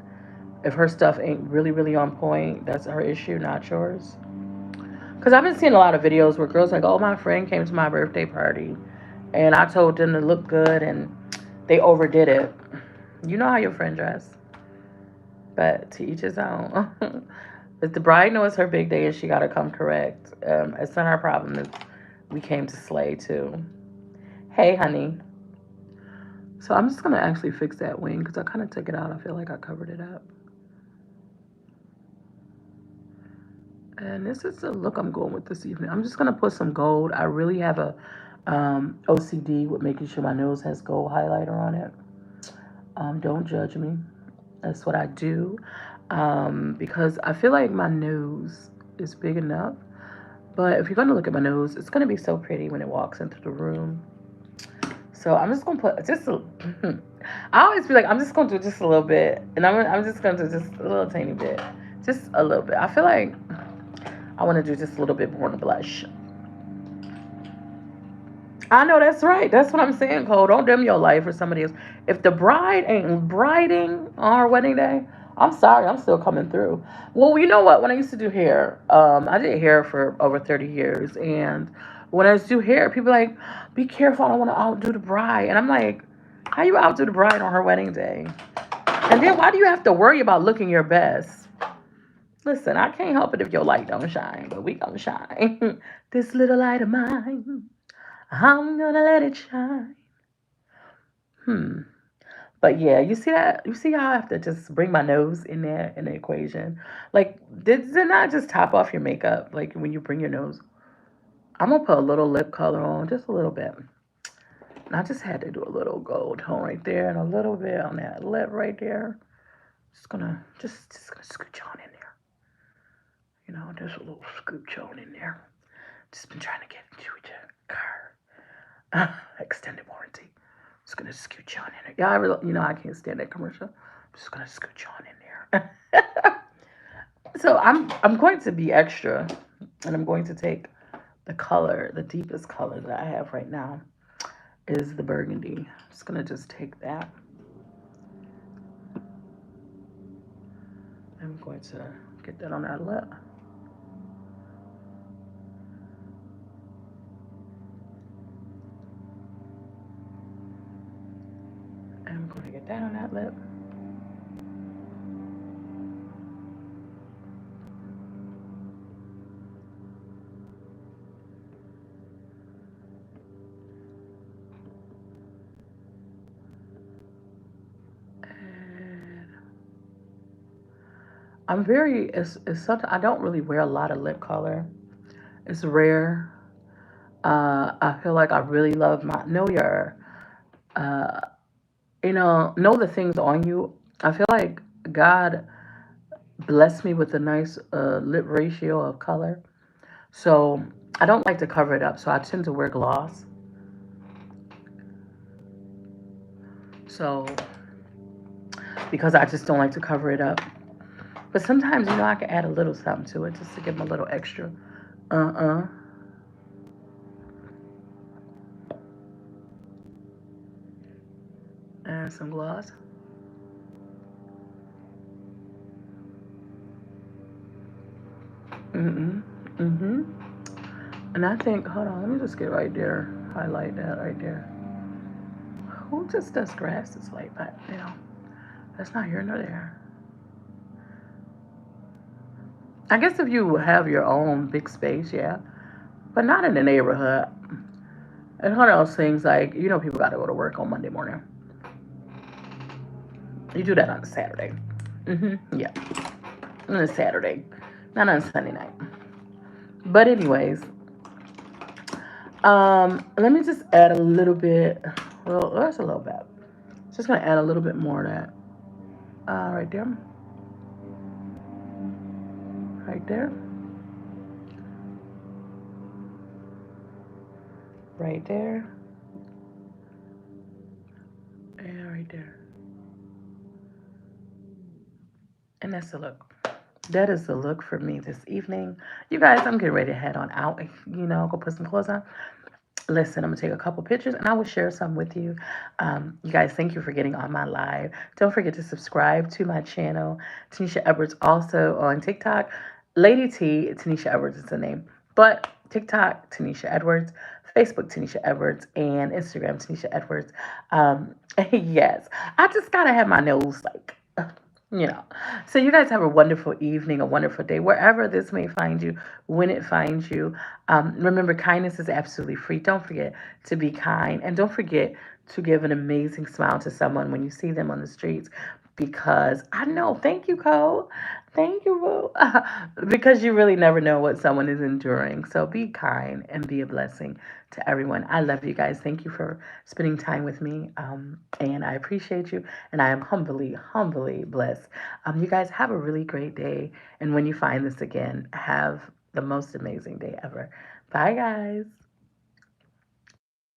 [SPEAKER 1] if her stuff ain't really, really on point, that's her issue, not yours. Because I've been seeing a lot of videos where girls are like, oh, my friend came to my birthday party and I told them to look good and they overdid it. You know how your friend dressed, but to each his own. If the bride knows her big day and she got to come correct, it's not our problem if we came to slay too. Hey, honey. So I'm just going to actually fix that wing because I kind of took it out. I feel like I covered it up. And this is the look I'm going with this evening. I'm just gonna put some gold. I really have a OCD with making sure my nose has gold highlighter on it. Don't judge me. That's what I do. Because I feel like my nose is big enough. But if you're gonna look at my nose, it's gonna be so pretty when it walks into the room. So I'm just gonna put just a. I always be like, I'm just gonna do just a little bit, and I'm just gonna do just a little tiny bit, just a little bit. I feel like I want to do just a little bit more on the blush. I know that's right. That's what I'm saying, Cole. Don't dim your life for somebody else. If the bride ain't briding on her wedding day, I'm sorry, I'm still coming through. Well, you know what? When I used to do hair, I did hair for over 30 years, and when I used to do hair, people are like, "Be careful, I don't want to outdo the bride." And I'm like, "How you outdo the bride on her wedding day?" And then why do you have to worry about looking your best? Listen, I can't help it if your light don't shine, but we gonna shine. This little light of mine, I'm gonna let it shine. Hmm. But yeah, you see that? You see how I have to just bring my nose in there in the equation? Like, did it not just top off your makeup? Like when you bring your nose, I'm gonna put a little lip color on, just a little bit. And I just had to do a little gold tone right there and a little bit on that lip right there. Just gonna scooch on in there. Just a little scooch on in there. Just been trying to get into your car. Extended warranty. Just gonna scooch on in there. Yeah, I can't stand that commercial. I'm just gonna scooch on in there. So I'm going to be extra, and I'm going to take the color, the deepest color that I have right now is the burgundy. I'm just gonna just take that. I'm going to get that on that lip. I'm going to get that on that lip. I'm very, it's something, I don't really wear a lot of lip color. It's rare. I feel like I really love know your, uh, know the things on you. I feel like God blessed me with a nice lip ratio of color. So I don't like to cover it up. So I tend to wear gloss. So because I just don't like to cover it up. But sometimes, I can add a little something to it just to give them a little extra. Uh-uh. And some gloss. Mm-mm. Mm-hmm. And I think, hold on, let me just get right there. Highlight that right there. Who just does grasses like that? That's not here nor there. I guess if you have your own big space, yeah. But not in the neighborhood. And one of those things like, people got to go to work on Monday morning. You do that on a Saturday. Yeah. On a Saturday. Not on Sunday night. But anyways, let me just add a little bit. Well, that's a little bit. Just gonna add a little bit more of that. Right there. Right there. Right there. And right there. And that's the look. That is the look for me this evening. You guys, I'm getting ready to head on out. Go put some clothes on. Listen, I'm gonna take a couple pictures and I will share some with you. You guys, thank you for getting on my live. Don't forget to subscribe to my channel, Tanisha Edwards, also on TikTok. Lady T, Tanisha Edwards is the name, but TikTok, Tanisha Edwards, Facebook, Tanisha Edwards, and Instagram, Tanisha Edwards. Yes, I just gotta have my nose like you know. So you guys have a wonderful evening, a wonderful day, wherever this may find you, when it finds you. Remember, kindness is absolutely free. Don't forget to be kind, and don't forget to give an amazing smile to someone when you see them on the streets. Because I know, thank you, Cole. Thank you, Boo. Because you really never know what someone is enduring. So be kind and be a blessing to everyone. I love you guys. Thank you for spending time with me. And I appreciate you. And I am humbly, humbly blessed. You guys have a really great day. And when you find this again, have the most amazing day ever. Bye, guys.